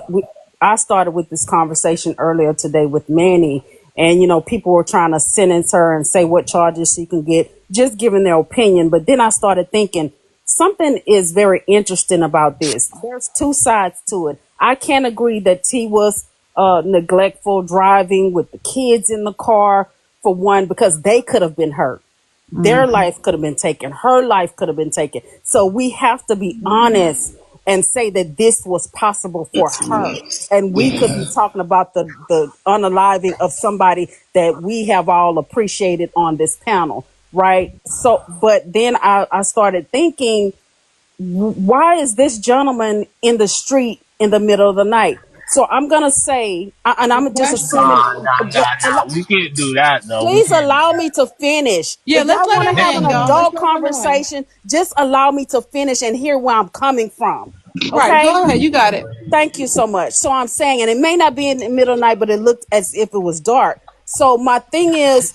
I started with this conversation earlier today with Manny, and, people were trying to sentence her and say what charges she can get, just giving their opinion. But then I started thinking something is very interesting about this. There's two sides to it. I can't agree that T was neglectful driving with the kids in the car, for one, because they could have been hurt. Their life could have been taken. Her life could have been taken. So we have to be honest and say that this was possible for her. And we could be talking about the unaliving of somebody that we have all appreciated on this panel, right? So, but then I started thinking, why is this gentleman in the street in the middle of the night? So I'm going to say, and I'm just assuming, Nah. We can't do that though. We please can't do allow that. me to finish. Yeah, If let's y'all let want her to have an land, y'all. Let's adult let her land. conversation, just allow me to finish and hear where I'm coming from. Right, Okay? go ahead. You got it. Thank you so much. So I'm saying, and it may not be in the middle of the night, but it looked as if it was dark. So my thing is,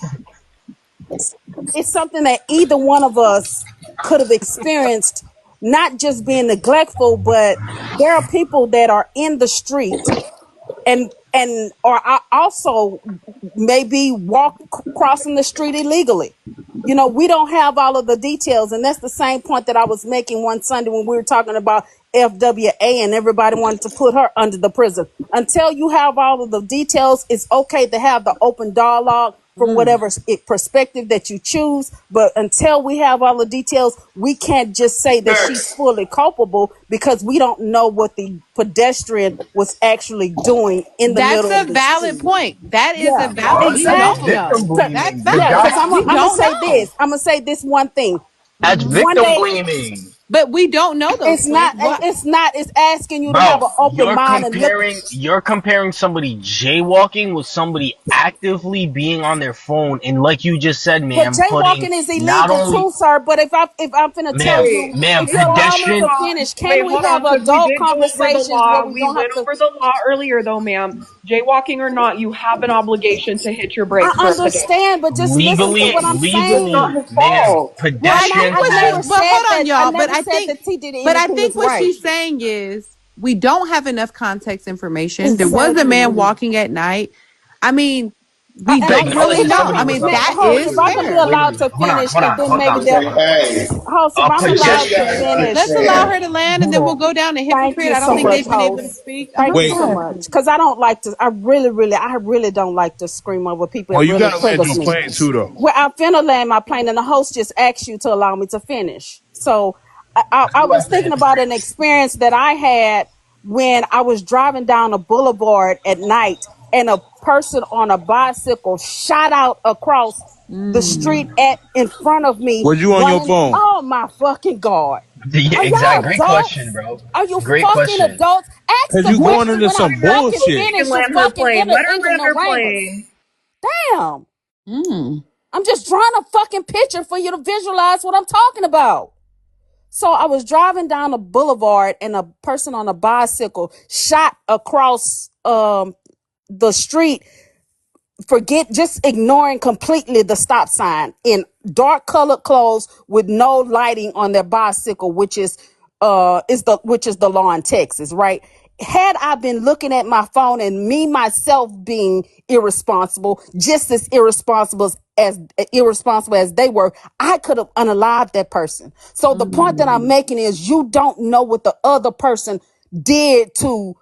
it's something that either one of us could have experienced, not just being neglectful, but there are people that are in the street and or also maybe crossing the street illegally. We don't have all of the details, and that's the same point that I was making one Sunday when we were talking about FWA and everybody wanted to put her under the prison. Until you have all of the details, it's okay to have the open dialogue from whatever perspective that you choose. But until we have all the details, we can't just say that she's fully culpable because we don't know what the pedestrian was actually doing in the That's middle a of the valid street. point. That is a Yeah, valid. We That's don't exactly. know. victim That's blaming. The Yeah, guy, because facts. I'm We gonna don't say know. this. I'm gonna say this one thing. that's One victim day, blaming. But we don't know those it's things. not. What? It's not. It's asking you to have Bro, an open mind and look. you're comparing somebody jaywalking with somebody actively being on their phone and like you just said, But ma'am, putting jaywalking is not illegal only too, sir. But if I'm finna tell ma'am, you, ma'am, if you allow me to pedestrian finish, Wait, can we hold have on, because we adult did go over the conversations where law. we We don't went have to? over the law earlier, though, ma'am. Jaywalking or not, you have an obligation to hit your I brakes for a pedestrian. understand, but just listen to what I'm It's not saying. legally, his ma'am, fault. Well, I think pedestrian what she's. Never has Well, said hold on, that. I y'all. never said that T did anything was What right. she's saying is we don't have enough context information. There was a man Exactly. walking at night. I mean, we to don't really acknowledge that know. somebody I was mean, on that Host, is if I could be fair. wait, allowed to finish, and then maybe hold there. on. Hey, Host, if A I'm but allowed you to gotta pedestrian. finish. Let's allow her understand. to land, and then we'll go down to Thank hypocrite. you I don't so think much, they've been able to host. speak. Thank you Wait, so much. Because I don't like to. I really don't like to scream over people. It well, you really gotta land triggers your me. plane too, though. Well, I'm finna land my plane, and the host just asked you to allow me to finish. So I was thinking about an experience that I had when I was driving down a boulevard at night and a person on a bicycle shot out across the street in front of me Was you on your running. phone? Oh my fucking God. Yeah, Are y'all exactly. Great question, adults? bro. Are you Great fucking question. adults? Ask Cause the you What? going question into when I some fucking bullshit. She can finish the land her fucking plane. Let her land her ignoramus. plane. Damn. I'm just drawing a fucking picture for you to visualize what I'm talking about. So I was driving down a boulevard and a person on a bicycle shot across the street, just ignoring completely the stop sign, in dark colored clothes with no lighting on their bicycle, which is the law in Texas, right? Had I been looking at my phone and me myself being irresponsible, just as irresponsible as they were, I could have unalived that person. So the point that I'm making is, you don't know what the other person did to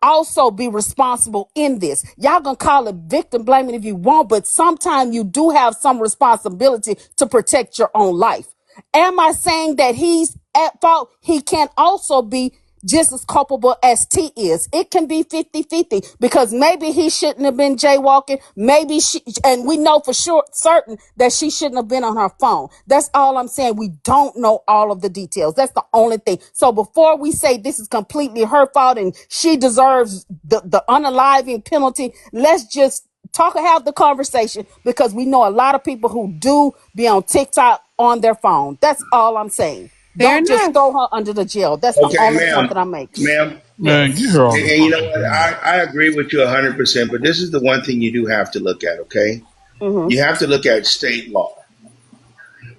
also be responsible in this. Y'all gonna call it victim blaming if you want, but sometimes you do have some responsibility to protect your own life. Am I saying that he's at fault? He can also be just as culpable as T is. It can be 50-50, because maybe he shouldn't have been jaywalking. Maybe and we know for sure, certain, that she shouldn't have been on her phone. That's all I'm saying. We don't know all of the details. That's the only thing. So before we say this is completely her fault and she deserves the unaliving penalty, let's just have the conversation, because we know a lot of people who do be on TikTok on their phone. That's all I'm saying. Fair Don't just enough. throw her under the jail. That's the Okay, only point that ma'am, I'm making. ma'am. Man, get her on the And you know fucking what? phone. I agree with you 100%, but this is the one thing you do have to look at, okay? You have to look at state law.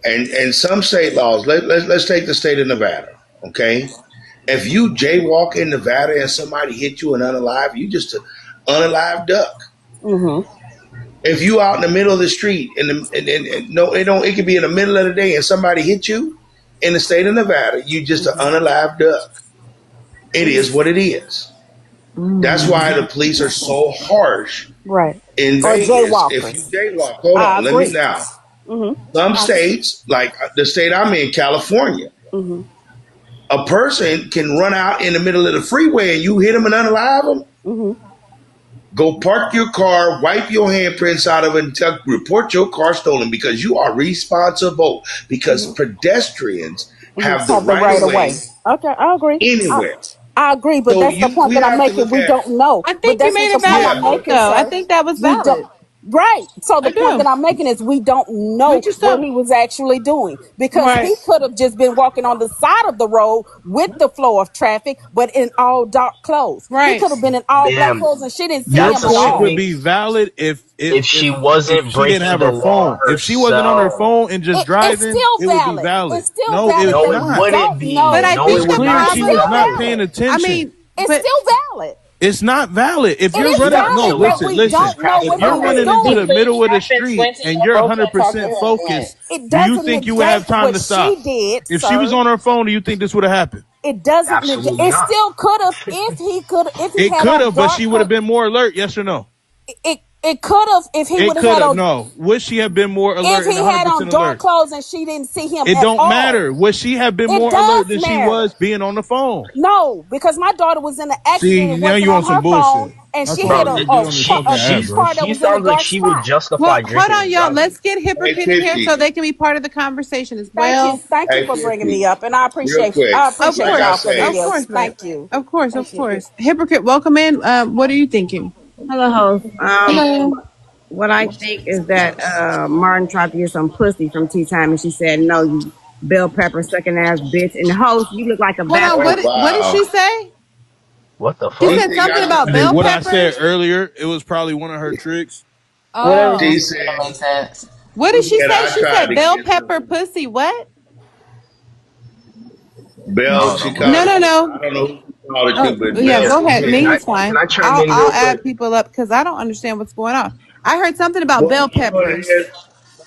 And some state laws, let's take the state of Nevada, okay? If you jaywalk in Nevada and somebody hit you and unalive, you just an unalive duck. If you out in the middle of the street and no, it could be in the middle of the day and somebody hit you in the state of Nevada, you just an unalive duck. It is what it is. That's why the police are so harsh Right. in Or Vegas. If you jaywalkers. jaywalk, hold I on, let me agree. now. Some states, like the state I'm in, California, a person can run out in the middle of the freeway and you hit them and unalive them. Go park your car, wipe your handprints out of it, and report your car stolen, because you are responsible. Because pedestrians have the Have the right right of of way. way Okay, I agree. anywhere. I agree, but So that's the point we that I'm have to making. look We at, don't know. I But think you that's made just a the point valid I'm yeah, point, making, though. I sir. think that was We don't. valid. Right. So I the point that do. I'm making is, we don't We know just what don't. he was actually doing, because he Right. could have just been walking on the side of the road with the flow of traffic, but in all dark clothes. He Right. could have been in all black Ma'am, clothes and she didn't see Your him that's at point would all. assuming be valid if if she if wasn't she didn't breaking have the her law phone. If she wasn't on her herself. phone and just It's driving, still it would be valid. valid. It's still No, valid it's No, that it we not. wouldn't don't be. But know. I No, It's it think the would clear not It's she be. was still not problem, paying valid. I attention. mean, It's but still valid. It's not valid. If It you're is running, no, valid that listen, we Absolutely. listen. don't know If what he you're was running Traffic. into He the doing. clearly middle of the happens street when she and on you're both up 100% talking to her aunt. focused, It do you doesn't think you would have negate time what to stop? she did, If she was sir. on her phone, do you think this would have happened? It doesn't negate. Absolutely It not. still could have, if he It had could on have, but she dark would have color. been more alert. Yes or no? It could have, if he It would have could had have. on, No. Would she have been more if alert and he had on 100% dark alert? clothes and she didn't see him It at don't all. matter. Would she have been It more alert does than she matter. was being on the phone? No, because my daughter was in an accident See, and now wasn't you on on some her phone, bullshit. and That's she why I hit Bro, can't get on this fucking app, she bro. car that she was in a sounds like dark she would spot. well, justify hold drinking on, and y'all. driving. Let's get hey, hypocrite in here so 50, they can be part of the conversation as Thank you. well. Thank you hey, for bringing me 50, up, and I real appreciate quick, I Of appreciate like I y'all course. for the say, Of gifts. course, babe. Thank you. Of course. Thank Of you. course. Hypocrite, welcome in. What are you thinking? Hello, host. Hello. What I think is that Martin tried to get some pussy from Tea Time, and she said, "No, you bell pepper sucking ass bitch." And the host, you look like a Hold on. oh, backup. What did wow. she say? What the She She fuck? said think something I about tried, bell What I said peppers. earlier, it was probably one of her tricks. Whatever you she Oh. said said, don't make sense. What did she she said say? I She tried said to bell get pepper some pussy. What? I Bell. don't know She about No, called that. no, it, no. I don't know who she called it Oh, to, but yeah. Bell, Go she ahead. said, Can Me I is fine. chime in I'll real quick? add people up because I don't understand what's going on. I heard something about well, bell you know what it peppers. is?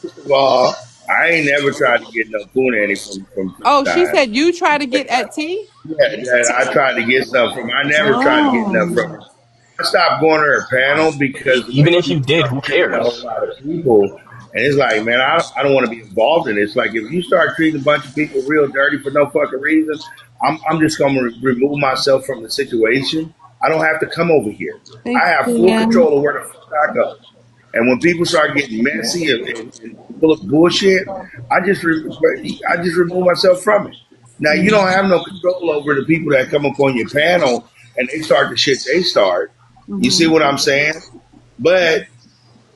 First of all, I ain't never tried to get no punani from Tea Oh, she Time. said you try to get at tea. Yeah, that I tried to get some from. I never tried to get nothing from Oh. her. I stopped going to her panel because the way Even if she you was did, who treating a whole cares? lot of people, and it's like, man, I don't want to be involved in it. It's like if you start treating a bunch of people real dirty for no fucking reason, I'm just going to remove myself from the situation. I don't have to come over here. I have full control of where the fuck I go. And when people start getting messy and full of bullshit, I just remove myself from it. Now you don't have no control over the people that come up on your panel and they start the shit they start. You see what I'm saying? But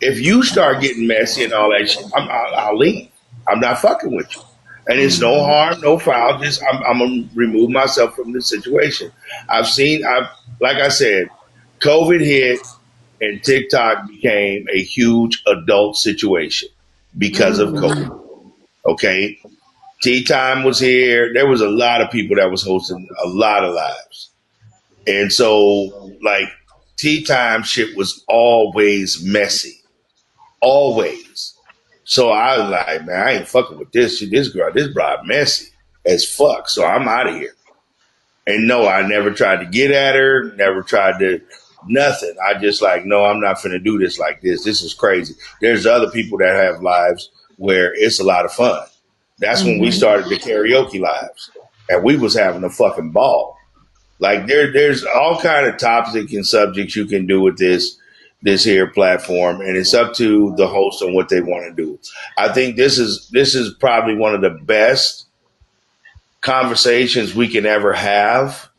if you start getting messy and all that shit, I'll leave. I'm not fucking with you. And it's no harm, no foul. Just I'm gonna remove myself from the situation. Like I said, COVID hit and TikTok became a huge adult situation because of COVID. Okay, Tea Time was here. There was a lot of people that was hosting a lot of lives, and so like Tea Time shit was always messy, always. So I was like, man, I ain't fucking with this shit. This broad messy as fuck. So I'm out of here. And no, I never tried to get at her, never tried to nothing. I just like, no, I'm not finna do this like this. This is crazy. There's other people that have lives where it's a lot of fun. That's when we started the karaoke lives. And we was having a fucking ball. Like there's all kind of topics and subjects you can do with this here platform, and it's up to the host on what they want to do. I think this is probably one of the best conversations we can ever have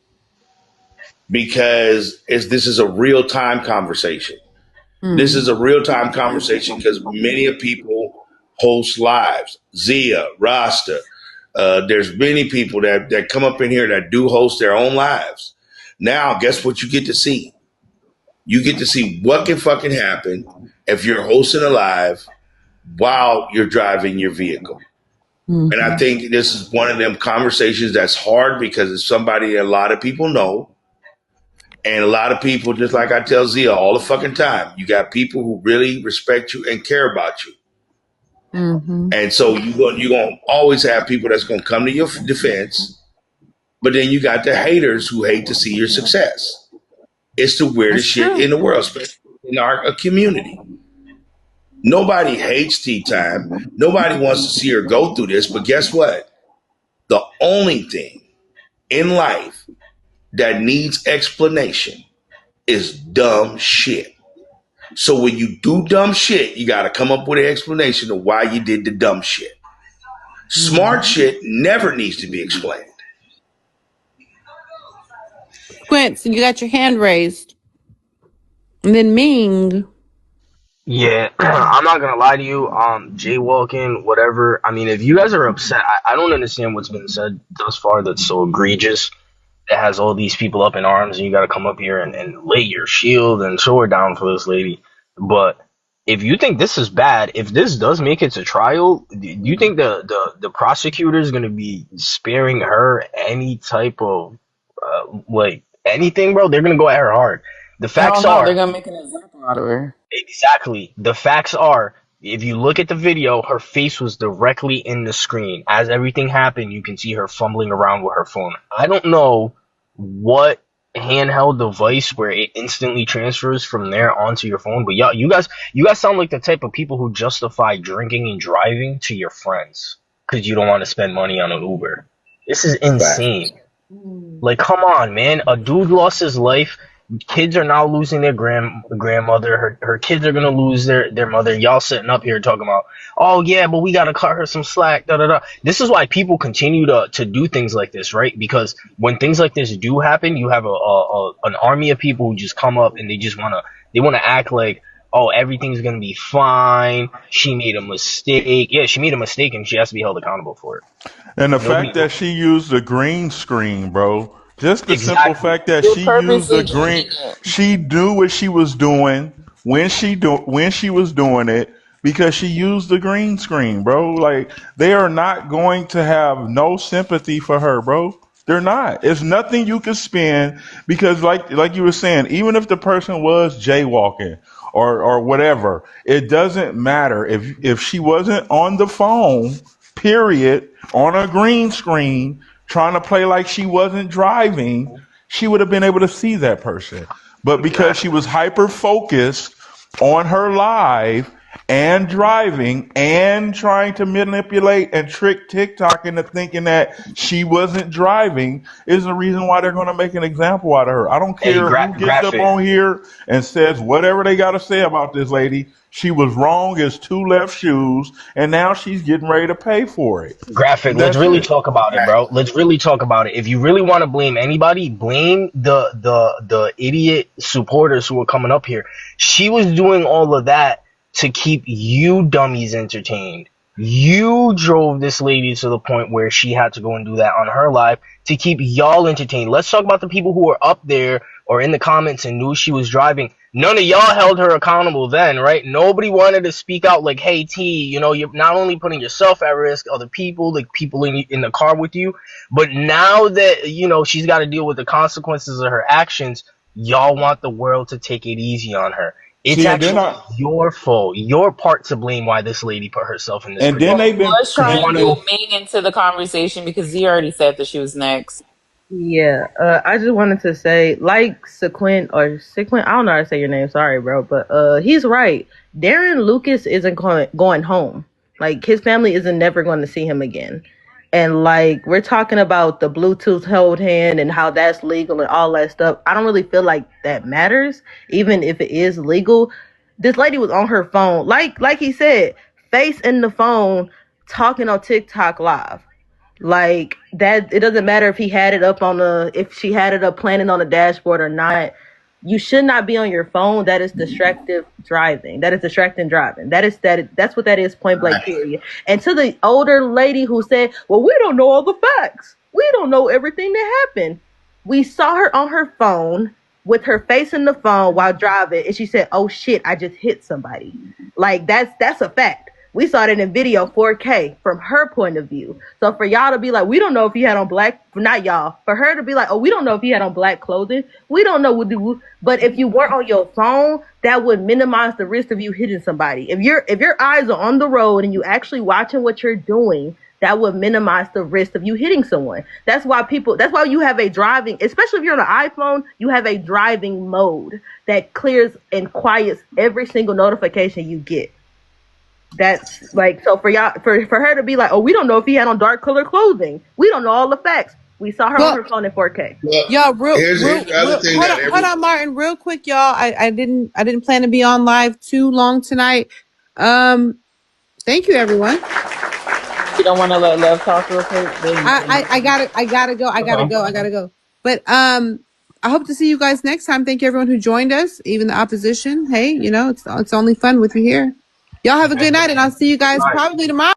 because this is a real time conversation. This is a real time conversation because many of people host lives. Zia, Rasta, there's many people that come up in here that do host their own lives. Now, guess what you get to see? You get to see what can fucking happen if you're hosting a live while you're driving your vehicle. And I think this is one of them conversations that's hard because it's somebody a lot of people know. And a lot of people, just like I tell Zia all the fucking time, you got people who really respect you and care about you. And so you're going to always have people that's going to come to your defense. But then you got the haters who hate to see your success. It's the weirdest shit in the world, especially in our community. Nobody hates Tea Time. Nobody wants to see her go through this. But guess what? The only thing in life that needs explanation is dumb shit. So when you do dumb shit, you got to come up with an explanation of why you did the dumb shit. Smart shit never needs to be explained. Quince, you got your hand raised. And then Ming. Yeah, I'm not gonna lie to you. Jaywalking, whatever. I mean, if you guys are upset, I don't understand what's been said thus far that's so egregious. It has all these people up in arms, and you got to come up here and lay your shield and sword down for this lady. But if you think this is bad, if this does make it to trial, do you think the prosecutor is going to be sparing her any type of like anything, bro? They're going to go at her hard. The facts No, they're are gonna make an example out of her. exactly. The facts are. If you look at the video, her face was directly in the screen. As everything happened, you can see her fumbling around with her phone. I don't know what handheld device where it instantly transfers from there onto your phone, but y'all, you guys sound like the type of people who justify drinking and driving to your friends because you don't want to spend money on an Uber. This is insane. Like, come on, man. A dude lost his life. Kids are now losing their grandmother. Her kids are gonna lose their mother. Y'all sitting up here talking about, oh yeah, but we gotta cut her some slack. Da da da. This is why people continue to do things like this, right? Because when things like this do happen, you have an army of people who just come up and they wanna act like, oh, everything's gonna be fine. She made a mistake. Yeah, she made a mistake and she has to be held accountable for it. And the fact that she used the green screen, bro. Just the simple Exactly. fact that You're she used the purposely green, changing it. she knew what she was doing when she was doing it because she used the green screen, bro. Like they are not going to have no sympathy for her, bro. They're not. It's nothing you can spend because, like you were saying, even if the person was jaywalking or whatever, it doesn't matter if she wasn't on the phone. Period. On a green screen trying to play like she wasn't driving, she would have been able to see that person. But because she was hyper focused on her live and driving and trying to manipulate and trick TikTok into thinking that she wasn't driving is the reason why they're going to make an example out of her. I don't Hey, care who gets up graphic. on here and says whatever they got to say about this lady. She was wrong as two left shoes, and now she's getting ready to pay for it. Graphic, let's That's really it. talk about it, bro. Let's really talk about it. If you really want to blame anybody, blame the idiot supporters who are coming up here. She was doing all of that to keep you dummies entertained. You drove this lady to the point where she had to go and do that on her live to keep y'all entertained. Let's talk about the people who were up there or in the comments and knew she was driving. None of y'all held her accountable then, right? Nobody wanted to speak out like, hey, T, you know, you're not only putting yourself at risk, other people, the people in the car with you, but now that, you know, she's got to deal with the consequences of her actions, y'all want the world to take it easy on her. It's See, and then actually your fault, your part to blame why this lady put herself in this then Well, predicament. they've been let's Because try you and want to get know. Ming into the conversation because Z already said that she was next. Yeah, I just wanted to say, like Sequin, I don't know how to say your name, sorry, bro, but he's right. Darren Lucas isn't going home. Like, his family isn't never going to see him again. And, like, we're talking about the Bluetooth hold hand and how that's legal and all that stuff. I don't really feel like that matters, even if it is legal. This lady was on her phone, like he said, face in the phone, talking on TikTok live. Like that, it doesn't matter if if she had it up planning on the dashboard or not. You should not be on your phone. That is distractive driving. That is distracting driving. That's what that is, point blank, period. And to the older lady who said, well, we don't know all the facts. We don't know everything that happened. We saw her on her phone with her face in the phone while driving, and she said, oh shit, I just hit somebody. Like that's a fact. We saw it in video 4K from her point of view. So for y'all to be like, we don't know if he had on black, not y'all, for her to be like, oh, we don't know if he had on black clothing. We don't know what do. But if you weren't on your phone, that would minimize the risk of you hitting somebody. If your eyes are on the road and you actually watching what you're doing, that would minimize the risk of you hitting someone. That's why you have a driving, especially if you're on an iPhone, you have a driving mode that clears and quiets every single notification you get. That's like, so for y'all, for her to be like, oh, we don't know if he had on dark color clothing. We don't know all the facts. We saw her on her phone in 4K. Well, Y'all, here's the other thing hold on, Martin, real quick, y'all. I didn't plan to be on live too long tonight. Thank you, everyone. You don't want to let Love talk real quick? I gotta go. But I hope to see you guys next time. Thank you, everyone who joined us, even the opposition. Hey, you know, it's only fun with you here. Y'all have a good night, and I'll see you guys probably tomorrow.